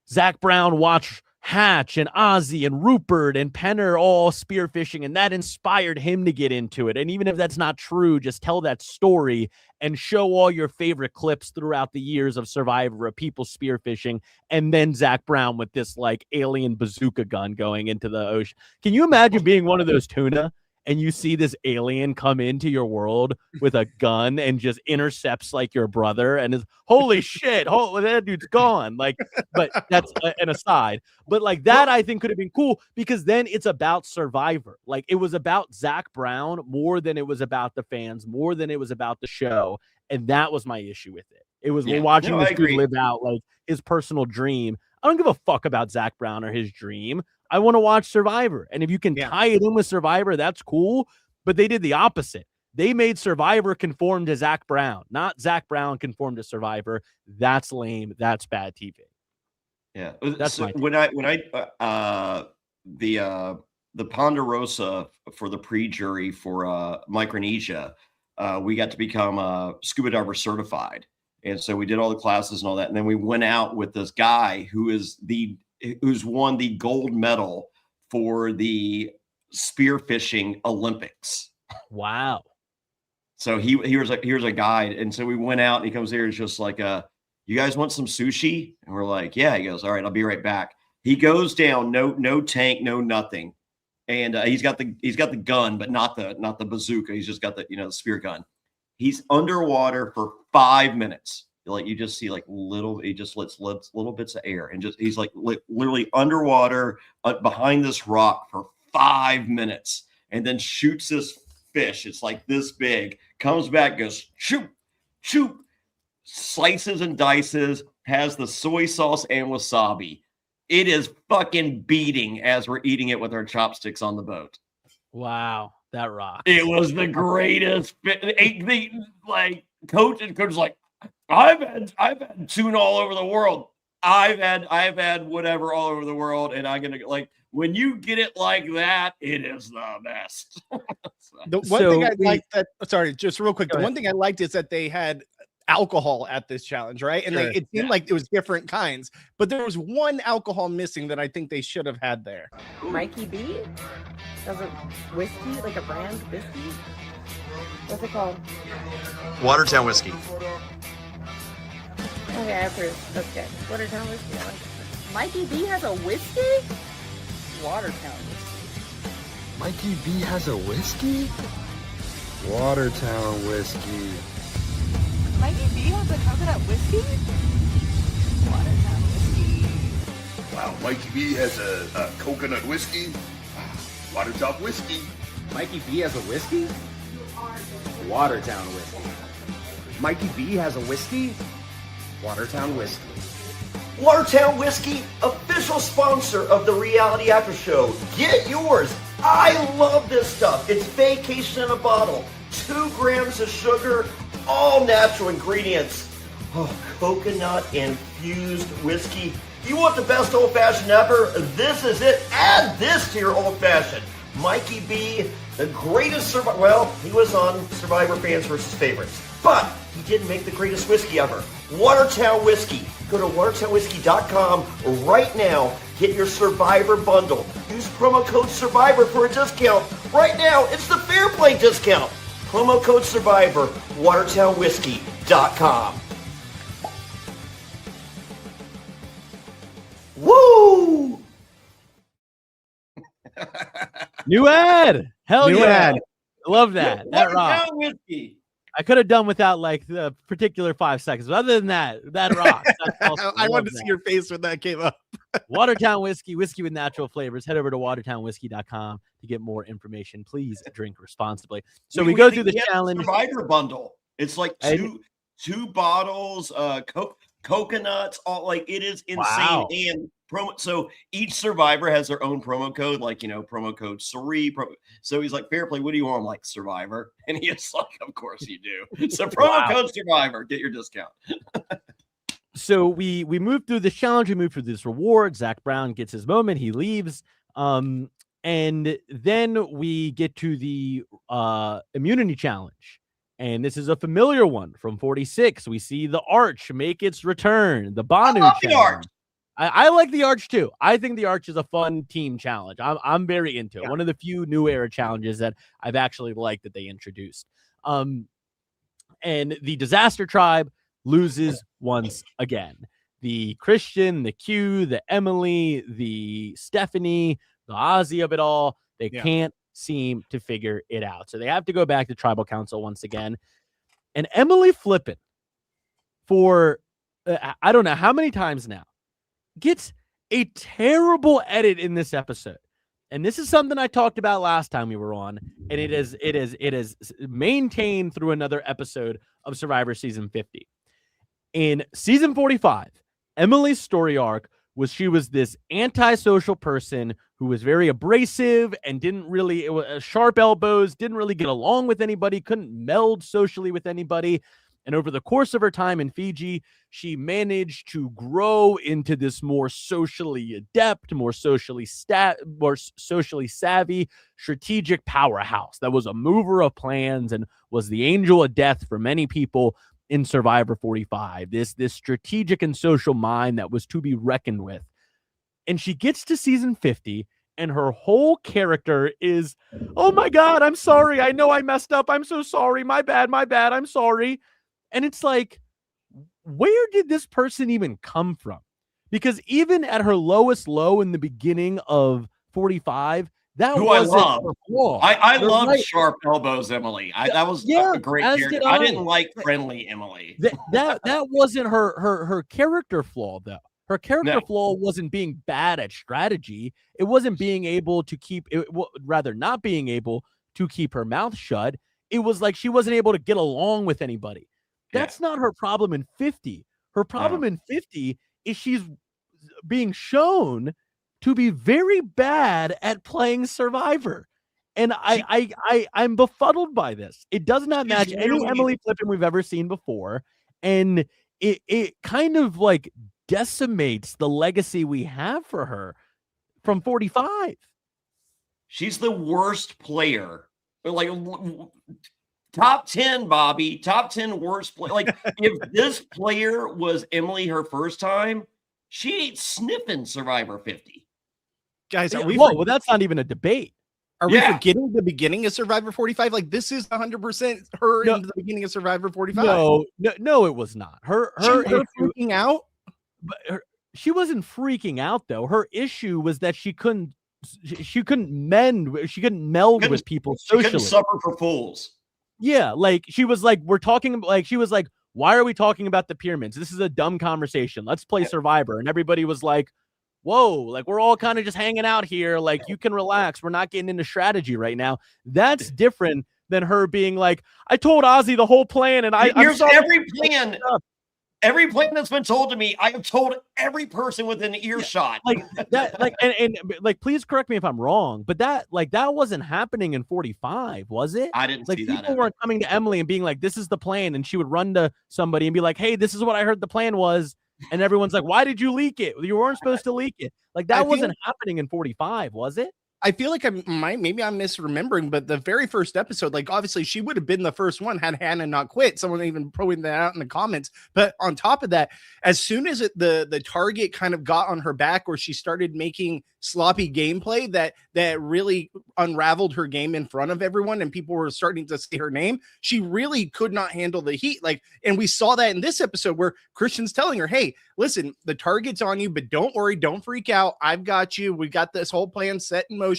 Zack Brown watched Hatch and Ozzy and Rupert and Penner all spearfishing, and that inspired him to get into it. And even if that's not true, just tell that story and show all your favorite clips throughout the years of Survivor of people spearfishing, and then Zack Brown with this like alien bazooka gun going into the ocean. Can you imagine being one of those tuna and you see this alien come into your world with a gun and just intercepts like your brother and is holy shit, that dude's gone. Like, but that's an aside. But like that, I think could have been cool because then it's about Survivor. Like, it was about Zack Brown more than it was about the fans, more than it was about the show. And that was my issue with it. It was we're watching this dude live out like his personal dream. I don't give a fuck about Zack Brown or his dream. I want to watch Survivor. And if you can tie it in with Survivor, that's cool. But they did the opposite. They made Survivor conform to Zack Brown, not Zack Brown conform to Survivor. That's lame. That's bad TV. Yeah. That's so the Ponderosa for the pre-jury for Micronesia, we got to become scuba diver certified. And so we did all the classes and all that. And then we went out with this guy who's won the gold medal for the spearfishing Olympics. Wow. So here's a guide. And so we went out and he comes here and it's just like, you guys want some sushi? And we're like, yeah. He goes, all right, I'll be right back. He goes down, no tank, no nothing. And he's got the gun, but not the bazooka. He's just got the spear gun. He's underwater for 5 minutes. Like, you just see like he just lets little bits of air and he's like literally underwater behind this rock for 5 minutes and then shoots this fish. It's like this big, comes back, goes shoot, slices and dices, has the soy sauce and wasabi. It is fucking beating as we're eating it with our chopsticks on the boat. Wow. That rocks. It was the greatest. Coach was like, I've had tuna all over the world. I've had whatever all over the world, and I'm gonna like when you get it like that, it is the best. The one thing I liked just real quick. The one thing I liked is that they had alcohol at this challenge, right? And it seemed like it was different kinds, but there was one alcohol missing that I think they should have had there. Mikey B does a whiskey, like a brand whiskey. What's it called? Watertown whiskey. Okay, I approve. That's good. Watertown whiskey. I like it. Mikey B has a whiskey? Watertown whiskey. Mikey B has a whiskey? Watertown whiskey. Mikey B has a coconut whiskey? Watertown whiskey. Wow, Mikey B has a coconut whiskey? Watertown whiskey. Mikey B has a whiskey? Watertown whiskey. Mikey B has a whiskey? Watertown whiskey. Watertown Whiskey, official sponsor of the Reality After Show. Get yours. I love this stuff. It's vacation in a bottle. 2 grams of sugar, all natural ingredients. Oh, coconut infused whiskey. You want the best old fashioned ever? This is it. Add this to your old fashioned. Mikey B, the greatest survivor. Well, he was on Survivor Fans vs. Favorites, but he didn't make the greatest whiskey ever. Watertown Whiskey. Go to watertownwhiskey.com right now. Get your Survivor bundle. Use promo code Survivor for a discount. Right now, it's the Fairplay discount. Promo code Survivor, watertownwhiskey.com. Woo! New ad. Hell New yeah. ad. Love that. That rocks. Watertown whiskey. I could have done without like the particular 5 seconds, but other than that, that rocks. That's awesome. I wanted to love see that. your face when that came up. Watertown whiskey with natural flavors. Head over to watertownwhiskey.com to get more information. Please drink responsibly. So we go through the challenge. Survivor bundle. It's like two bottles, coconuts, all like it is insane. Wow. And promo. So each survivor has their own promo code, like promo code Suri. So he's like, Fairplay, what do you want? I'm like, Survivor. And he's like, of course you do. So promo code Survivor, get your discount. So we move through this challenge, we move through this reward. Zack Brown gets his moment, he leaves. And then we get to the immunity challenge. And this is a familiar one from 46. We see the Arch make its return. The Banu challenge. The Arch. I like the Arch too. I think the Arch is a fun team challenge. I'm very into it. One of the few new era challenges that I've actually liked that they introduced. And the Disaster Tribe loses once again. The Christian, the Q, the Emily, the Stephanie, the Ozzy of it all, they can't seem to figure it out. So they have to go back to Tribal Council once again. And Emily Flippin, for I don't know how many times now, gets a terrible edit in this episode. And this is something I talked about last time we were on, and it is maintained through another episode of Survivor Season 50. In Season 45, Emily's story arc was she was this antisocial person who was very abrasive and didn't really, it was sharp elbows, didn't really get along with anybody, couldn't meld socially with anybody. And over the course of her time in Fiji, she managed to grow into this more socially adept, more socially savvy, strategic powerhouse that was a mover of plans and was the angel of death for many people in Survivor 45. This strategic and social mind that was to be reckoned with. And she gets to season 50, and her whole character is, oh my God, I'm sorry. I know I messed up. I'm so sorry. My bad. I'm sorry. And it's like, where did this person even come from? Because even at her lowest low in the beginning of 45, that was her flaw. I love sharp elbows, Emily. That was a great character. I didn't like friendly Emily. That wasn't her character flaw, though. Her character flaw wasn't being bad at strategy. It wasn't being able to not being able to keep her mouth shut. It was like she wasn't able to get along with anybody. That's not her problem in 50. Her problem in 50 is she's being shown to be very bad at playing Survivor. And I'm befuddled by this. It does not match any Emily Flippin we've ever seen before. And it kind of like decimates the legacy we have for her from 45. She's the worst player. Like top 10, Bobby. Top 10 worst player. Like if this player was Emily her first time, she ain't sniffing Survivor 50. Guys, are well, that's not even a debate. Are we forgetting the beginning of Survivor 45? Like this is 100% her in the beginning of Survivor 45. No, it was not. Her freaking out. But she wasn't freaking out though. Her issue was that she couldn't meld with people socially. She couldn't suffer for fools. Yeah, like she was like, why are we talking about the pyramids? This is a dumb conversation. Let's play Survivor. And everybody was like, whoa, like we're all kind of just hanging out here. Like you can relax. We're not getting into strategy right now. That's different than her being like, I told Ozzy the whole plan, and here's every plan that's been told to me. I have told every person within earshot. Like that, like and like, please correct me if I'm wrong, but that wasn't happening in 45, was it? I didn't see that. People weren't coming to Emily and being like, "This is the plan," and she would run to somebody and be like, "Hey, this is what I heard the plan was," and everyone's like, "Why did you leak it? You weren't supposed to leak it." Like that wasn't happening in 45, was it? I feel like maybe I'm misremembering, but the very first episode, like obviously she would have been the first one had Hannah not quit. Someone even pointed that out in the comments. But on top of that, as soon as the target kind of got on her back, or she started making sloppy gameplay that really unraveled her game in front of everyone, and people were starting to say her name, she really could not handle the heat. Like, and we saw that in this episode where Christian's telling her, "Hey, listen, the target's on you, but don't worry, don't freak out. I've got you. We got this whole plan set in motion."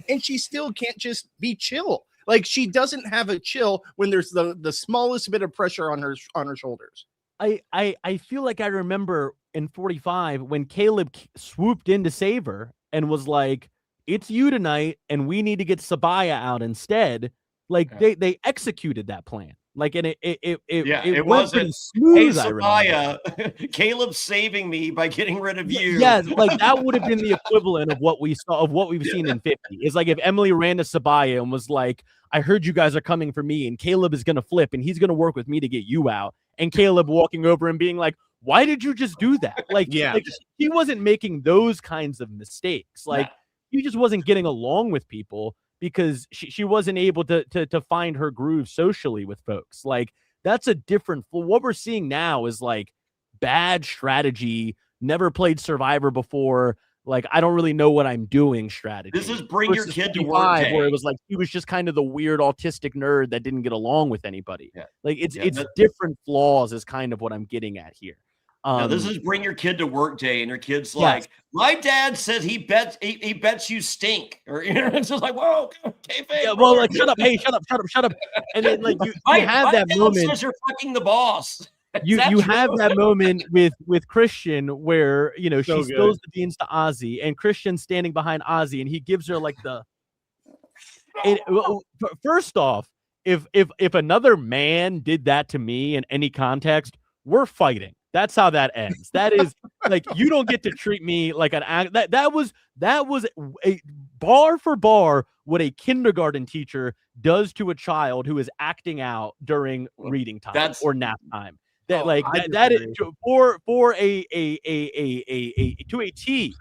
And she still can't just be chill. Like she doesn't have a chill when there's the smallest bit of pressure on her shoulders. I feel like I remember in 45 when Caleb swooped in to save her and was like, "It's you tonight, and we need to get Sabaya out instead." Like they executed that plan. Like, and it wasn't smooth. Hey, Sabaya, Caleb saving me by getting rid of you. Yes, like that would have been the equivalent of what we saw, of what we've seen in 50. It's like if Emily ran to Sabaya and was like, "I heard you guys are coming for me, and Caleb is gonna flip, and he's gonna work with me to get you out." And Caleb walking over and being like, why did you just do that? Like, like he wasn't making those kinds of mistakes. Like, he just wasn't getting along with people because she wasn't able to find her groove socially with folks. Like, that's a different. What we're seeing now is like bad strategy. Never played Survivor before. Like, I don't really know what I'm doing strategy. This is bring your kid to work day. Where it was like he was just kind of the weird autistic nerd that didn't get along with anybody. Yeah. Like, it's different flaws is kind of what I'm getting at here. Now, this is bring your kid to work day, and your kid's like, my dad says he bets you stink, or it's just like, whoa, okay, yeah, well, like, shut up, hey, shut up, and then like you have that moment. Says you're fucking the boss. You have that moment with Christian where she spills the beans to Ozzy, and Christian's standing behind Ozzy, and he gives her like the. First off, if another man did that to me in any context, we're fighting. That's how that ends. That is like, you don't get to treat me like an act. That was a bar for bar what a kindergarten teacher does to a child who is acting out during reading time or nap time. That that is for a to a T.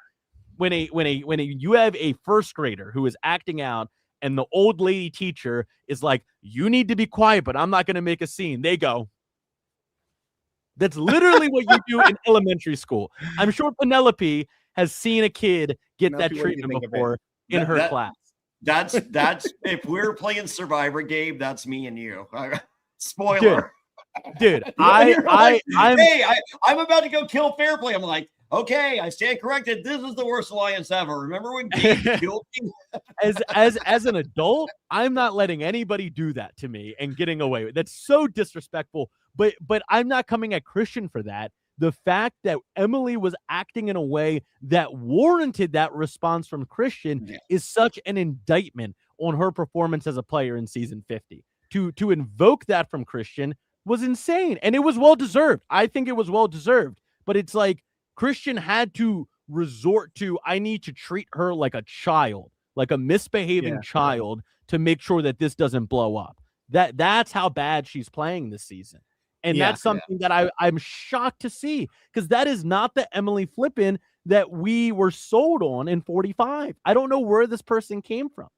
When you have a first grader who is acting out, and the old lady teacher is like, you need to be quiet, but I'm not going to make a scene. They go. That's literally what you do in elementary school. I'm sure Penelope has seen a kid get that treatment before in her class. That's if we're playing Survivor, Gabe, that's me and you. Spoiler. Dude, I'm about to go kill Fairplay. I'm like, okay, I stand corrected. This is the worst alliance ever. Remember when Gabe killed me? As an adult, I'm not letting anybody do that to me and getting away with it. That's so disrespectful. But I'm not coming at Christian for that. The fact that Emily was acting in a way that warranted that response from Christian is such an indictment on her performance as a player in season 50. To invoke that from Christian was insane, and it was well deserved. I think it was well deserved. But it's like Christian had to resort to, I need to treat her like a child, like a misbehaving child, to make sure that this doesn't blow up. That's how bad she's playing this season. And that's something that I'm shocked to see, because that is not the Emily Flippin that we were sold on in 45. I don't know where this person came from.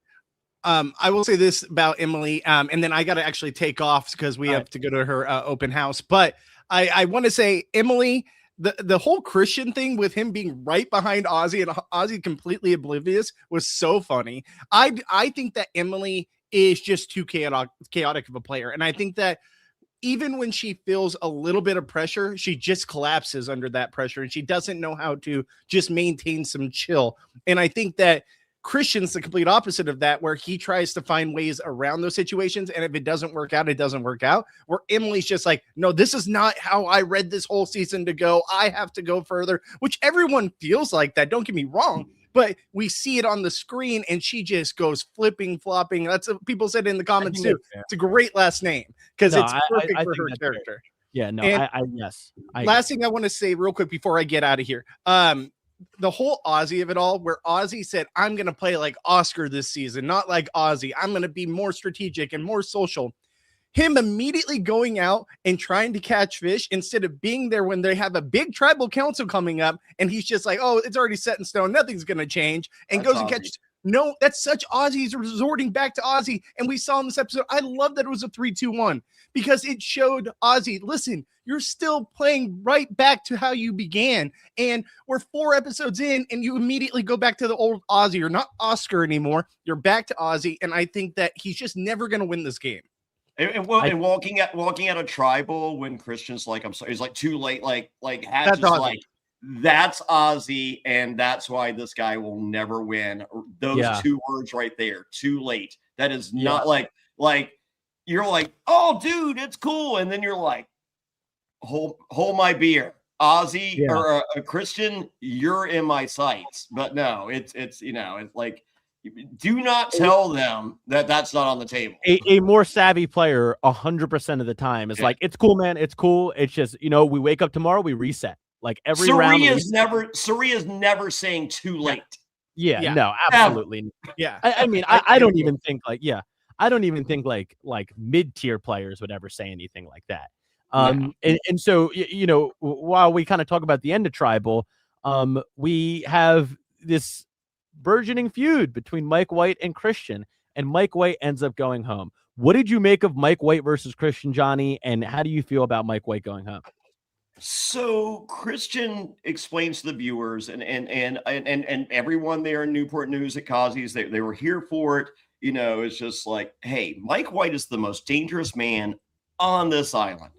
I will say this about Emily, and then I got to actually take off because we have to go to her open house. But I want to say, Emily, the whole Christian thing with him being right behind Ozzy and Ozzy completely oblivious was so funny. I think that Emily is just too chaotic of a player. And I think that even when she feels a little bit of pressure, she just collapses under that pressure, and she doesn't know how to just maintain some chill. And I think that Christian's the complete opposite of that, where he tries to find ways around those situations. And if it doesn't work out, it doesn't work out. Where Emily's just like, no, this is not how I read this whole season to go. I have to go further, which everyone feels like that. Don't get me wrong. But we see it on the screen, and she just goes flipping, flopping. That's what people said in the comments too. It's a great last name because it's perfect for her character. Great. Yeah, no, yes. Last thing I want to say real quick before I get out of here. The whole Ozzy of it all, where Ozzy said, I'm going to play like Oscar this season, not like Ozzy. I'm going to be more strategic and more social. Him immediately going out and trying to catch fish instead of being there when they have a big tribal council coming up, and he's just like, oh, it's already set in stone, nothing's going to change, and that's goes Ozzy. And catches. No, that's such Ozzy. He's resorting back to Ozzy, and we saw in this episode, I love that it was a 3-2-1 because it showed Ozzy, listen, you're still playing right back to how you began, and we're 4 episodes in, and you immediately go back to the old Ozzy. You're not Oscar anymore. You're back to Ozzy, and I think that he's just never going to win this game. And walking at a tribal when Christian's like, I'm sorry, he's like too late, like Hatch is like, that's Ozzy, and that's why this guy will never win. Those 2 words right there, too late. That is not like you're like, oh, dude, it's cool, and then you're like, hold my beer, Ozzy or a Christian, you're in my sights. But no, it's it's like, do not tell them that that's not on the table. A more savvy player 100% of the time is like, it's cool, man. It's cool. It's just, we wake up tomorrow, we reset. Like every round. Saria's never saying too late. Yeah. No, absolutely. Yeah. I mean, I don't even think like, I don't even think like mid-tier players would ever say anything like that. And so, while we kind of talk about the end of Tribal, we have this burgeoning feud between Mike White and Christian, and Mike White ends up going home. What did you make of Mike White versus Christian, Johnny? And how do you feel about Mike White going home? So Christian explains to the viewers and everyone there in Newport News at Kazi's, they were here for it. It's just like, hey, Mike White is the most dangerous man on this island.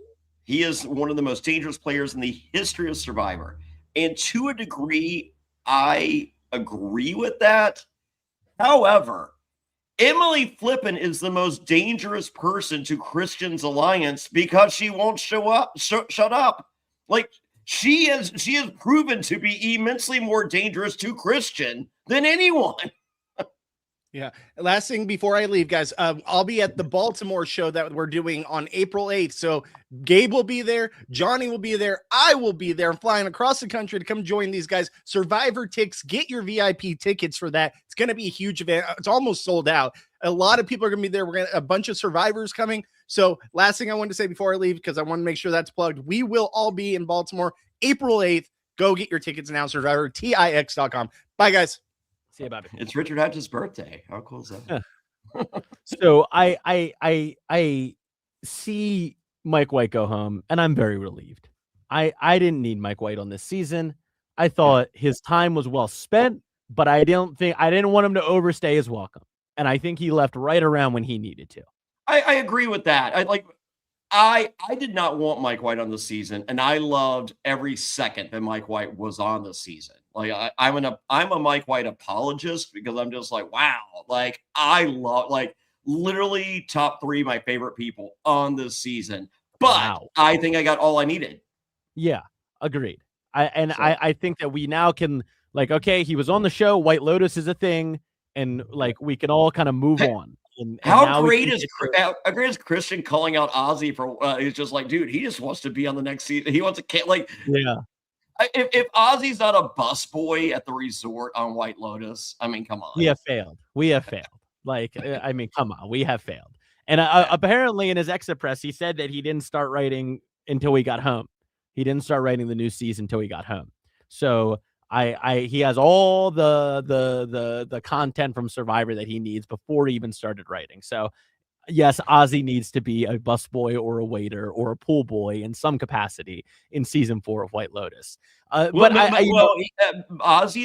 He is one of the most dangerous players in the history of Survivor. And to a degree, I agree with that. However, Emily Flippin is the most dangerous person to Christian's alliance because she won't shut up. Like she has proven to be immensely more dangerous to Christian than anyone. Yeah. Last thing before I leave, guys, I'll be at the Baltimore show that we're doing on April 8th. So Gabe will be there. Johnny will be there. I will be there. I'm flying across the country to come join these guys. Survivor Tix. Get your VIP tickets for that. It's going to be a huge event. It's almost sold out. A lot of people are going to be there. We're going to a bunch of survivors coming. So last thing I wanted to say before I leave, because I want to make sure that's plugged. We will all be in Baltimore April 8th. Go get your tickets now. SurvivorTix.com. Bye, guys. See you, Bobby. It's Richard Hatch's birthday. How cool is that? So I see Mike White go home, and I'm very relieved. I didn't need Mike White on this season. I thought his time was well spent, but I didn't want him to overstay his welcome. And I think he left right around when he needed to. I agree with that. I did not want Mike White on the season, and I loved every second that Mike White was on the season. Like I'm a Mike White apologist because I'm just like, wow, like I love literally top 3 my favorite people on this season. But wow. I think I got all I needed. Yeah, agreed. I think that we now can okay, he was on the show. White Lotus is a thing, and we can all kind of move on. And how great is Christian calling out Ozzy for? He's just like, dude, he just wants to be on the next season. He wants to yeah. If Ozzy's not a busboy at the resort on White Lotus, I mean, come on. We have failed. I mean, come on. We have failed. And apparently in his exit press, he said that he didn't start writing until he got home. He didn't start writing the new season until he got home. So he has all the content from Survivor that he needs before he even started writing. So yes, Ozzy needs to be a busboy or a waiter or a pool boy in some capacity in season 4 of White Lotus. Ozzy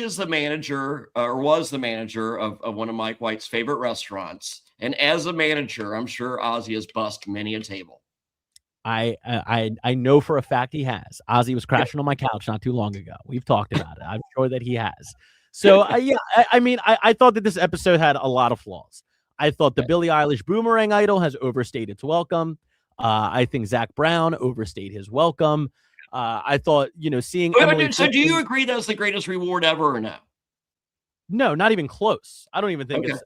is the manager or was the manager of one of Mike White's favorite restaurants. And as a manager, I'm sure Ozzy has bussed many a table. I know for a fact he has. Ozzy was crashing on my couch not too long ago. We've talked about it. I'm sure that he has. So I thought that this episode had a lot of flaws. I thought the Billie Eilish Boomerang Idol has overstayed its welcome. I think Zack Brown overstayed his welcome. I thought, seeing Emily. So do you agree that's the greatest reward ever or no? No, not even close. I don't even think it's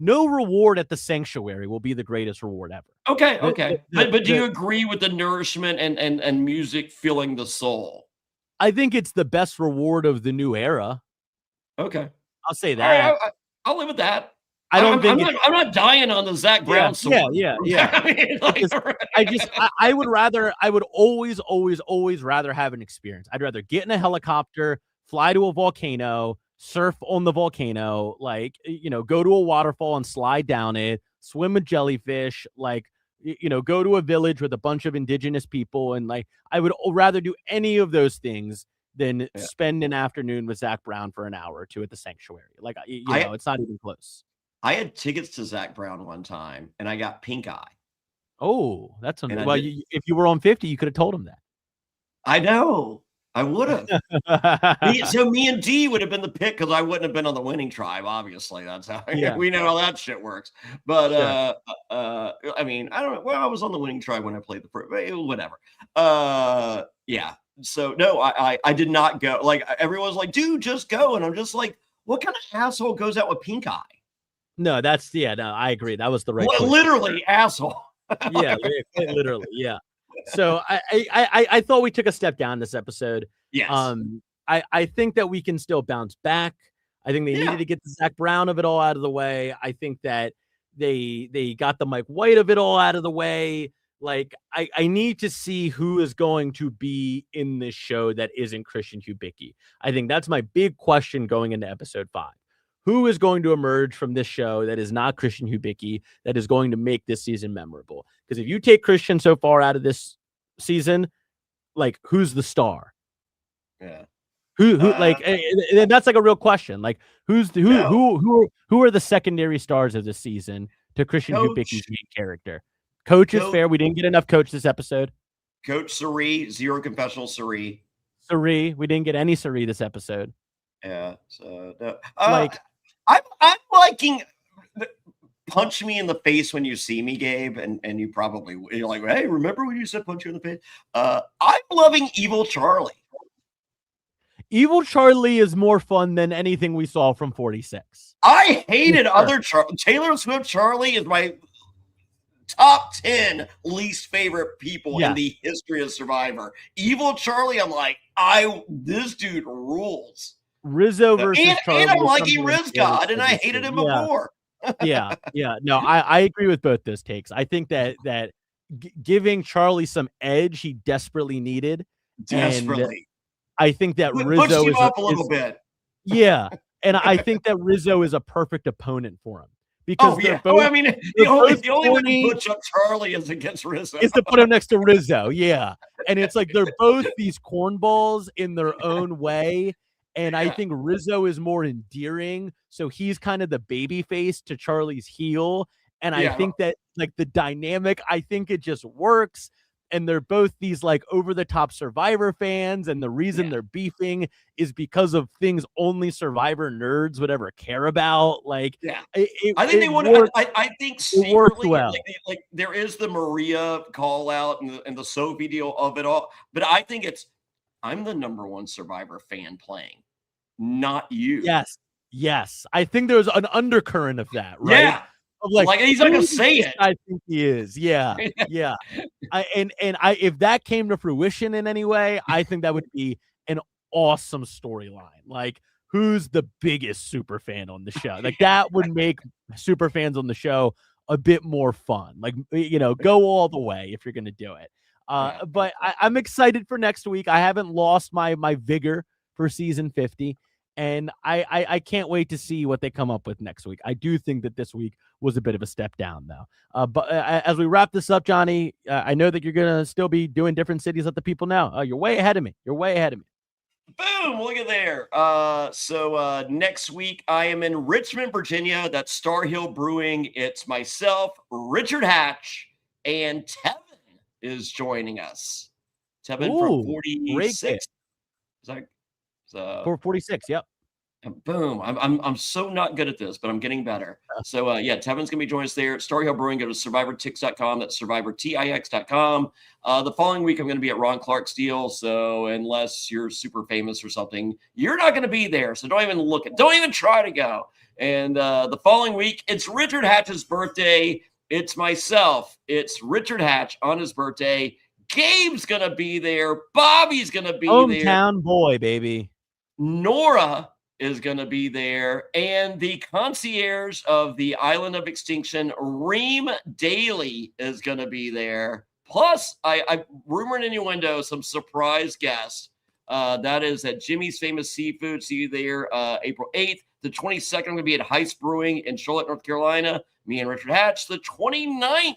no reward at the sanctuary will be the greatest reward ever. Okay. But do you agree with the nourishment and music filling the soul? I think it's the best reward of the new era. Okay. I'll say that. I'll live with that. I'm not dying on the Zack Brown sword. Yeah. I would always rather have an experience. I'd rather get in a helicopter, fly to a volcano, surf on the volcano, go to a waterfall and slide down it, swim with jellyfish, go to a village with a bunch of indigenous people. And I would rather do any of those things than spend an afternoon with Zack Brown for an hour or two at the sanctuary. It's not even close. I had tickets to Zack Brown one time, and I got pink eye. Oh, that's if you were on 50, you could have told him that. I know. I would have. So me and D would have been the pick because I wouldn't have been on the winning tribe. Obviously, that's how we know how that shit works. But I mean, I don't know. Well, I was on the winning tribe when I played whatever. Yeah. So no, I did not go. Everyone's like, dude, just go, and I'm just like, what kind of asshole goes out with pink eye? No, I agree. That was the right. Literally, asshole. Yeah, literally, yeah. So I thought we took a step down this episode. Yes. I think that we can still bounce back. I think they needed to get the Zack Brown of it all out of the way. I think that they got the Mike White of it all out of the way. Like, I need to see who is going to be in this show that isn't Christian Hubicki. I think that's my big question going into episode 5. Who is going to emerge from this show that is not Christian Hubicki, that is going to make this season memorable? Because if you take Christian so far out of this season, like, who's the star? Yeah. Who like, and that's like a real question. Like, who are the secondary stars of this season to Christian Hubicki's main character? Coach is fair. We didn't get enough Coach this episode. Coach Suri, Zero Confessional Suri. Suri, we didn't get any Suri this episode. Yeah. So like, I'm liking. Punch me in the face when you see me, Gabe, and you probably you're like, hey, remember when you said punch you in the face? I'm loving Evil Charlie. Evil Charlie is more fun than anything we saw from 46. I hated other Taylor Swift. Charlie is my top 10 least favorite people in the history of Survivor. Evil Charlie, I'm like, this dude rules. Rizzo versus Charlie. And I'm liking Riz God, and I hated him before. Yeah. No, I agree with both those takes. I think that giving Charlie some edge he desperately needed. Desperately. I think that Rizzo is up a little bit. Yeah. And I think that Rizzo is a perfect opponent for him. Because the only way to put up Charlie is against Rizzo. Is to put him next to Rizzo. Yeah. And it's like they're both these cornballs in their own way. And I think Rizzo is more endearing. So he's kind of the baby face to Charlie's heel. And I think that, like, the dynamic, I think it just works. And they're both these, like, over-the-top Survivor fans. And the reason they're beefing is because of things only Survivor nerds would ever care about. Like, I think they would. I think secretly, worked well. Like there is the Maria call out and the Sophie deal of it all. But I think I'm the number one Survivor fan playing, not you. Yes. I think there's an undercurrent of that, right? Yeah. Like he's not gonna say it. I think he is. Yeah. If that came to fruition in any way, I think that would be an awesome storyline. Like, who's the biggest super fan on the show? Like, that would make super fans on the show a bit more fun. Like, go all the way if you're gonna do it. But I'm excited for next week. I haven't lost my vigor for season 50. And I can't wait to see what they come up with next week. I do think that this week was a bit of a step down, though. But as we wrap this up, Johnny, I know that you're going to still be doing different cities. Let the people know. You're way ahead of me. Boom, look at there. So next week, I am in Richmond, Virginia. That's Star Hill Brewing. It's myself, Richard Hatch, and Tevin is joining us. Tevin from 46. Is that 446, yep. Boom. I'm so not good at this, but I'm getting better. So Tevin's gonna be joining us there. Story Hill Brewing, go to survivortix.com. That's survivortix.com. The following week I'm gonna be at Ron Clark's deal. So unless you're super famous or something, you're not gonna be there. So don't even try to go. And the following week, it's Richard Hatch's birthday. It's myself. It's Richard Hatch on his birthday. Gabe's gonna be there. Bobby's gonna be there. Hometown boy, baby. Nora is going to be there, and the concierge of the Island of Extinction, Reem Daly, is going to be there. Plus, I rumored innuendo some surprise guests. That is at Jimmy's Famous Seafood. See you there April 8th. The 22nd, I'm going to be at Heist Brewing in Charlotte, North Carolina. Me and Richard Hatch. The 29th,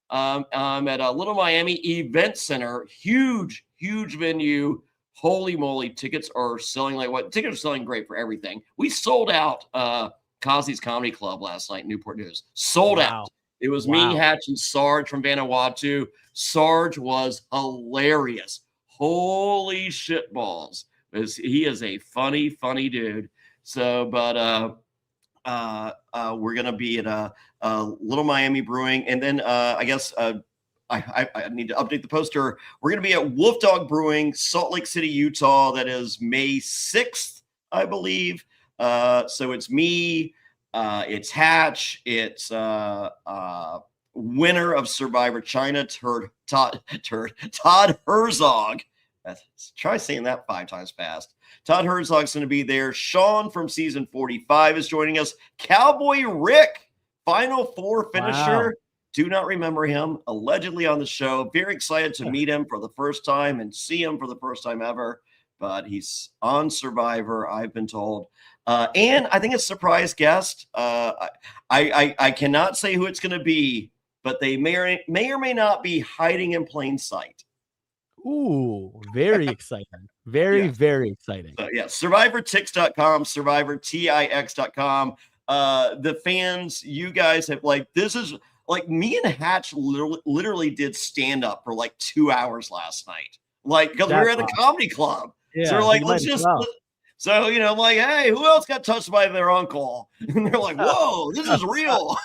I'm at Little Miami Event Center. Huge venue. Holy moly, tickets are selling like what? Tickets are selling great for everything. We sold out Kazi's Comedy Club last night, Newport News. Sold out. It was me, Hatch, and Sarge from Vanuatu. Sarge was hilarious. Holy shit balls. He is a funny dude. So, but we're going to be at Little Miami Brewing. And then I guess I need to update the poster. We're going to be at Wolf Dog Brewing, Salt Lake City, Utah. That is May 6th, I believe. So it's me, it's Hatch, it's winner of Survivor China, Todd Herzog. Try saying that 5 times fast. Todd Herzog's going to be there. Sean from season 45 is joining us. Cowboy Rick, Final Four finisher. Do not remember him. Allegedly on the show. Very excited to meet him for the first time and see him for the first time ever. But he's on Survivor, I've been told. And I think a surprise guest. I cannot say who it's going to be, but they may or may not be hiding in plain sight. Ooh, very exciting. Very, very exciting. So, yeah, SurvivorTix.com, SurvivorTix.com. The fans, you guys have this is like me and Hatch literally did stand up for 2 hours last night. Because we were at a comedy club. Yeah, so we're let's just so I'm like, hey, who else got touched by their uncle? And they're like, whoa, this is real.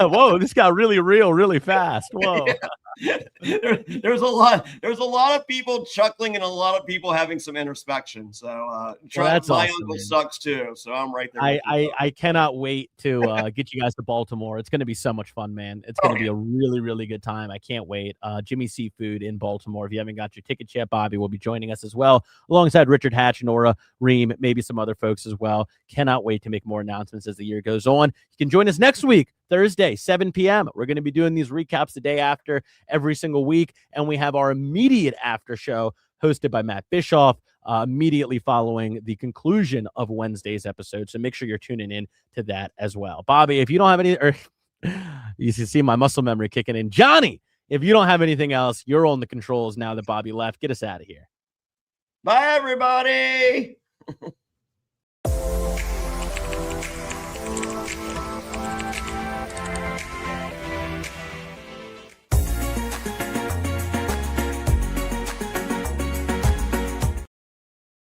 Whoa, this got really real really fast. Whoa. Yeah. There's a lot of people chuckling and a lot of people having some introspection. So my awesome, uncle man. sucks too. So I'm right there. I cannot wait to get you guys to Baltimore. It's going to be so much fun, man. It's going to be a really, really good time. I can't wait. Jimmy Seafood in Baltimore. If you haven't got your tickets yet, Bobby will be joining us as well, alongside Richard Hatch, Nora, Reem, maybe some other folks as well. Cannot wait to make more announcements as the year goes on. You can join us next week, Thursday, 7 p.m. We're going to be doing these recaps the day after every single week, and we have our immediate after show hosted by Matt Bischoff immediately following the conclusion of Wednesday's episode. So make sure you're tuning in to that as well. Bobby, if you don't have any, or you can see my muscle memory kicking in. Johnny, if you don't have anything else, you're on the controls now that Bobby left. Get us out of here. Bye, everybody.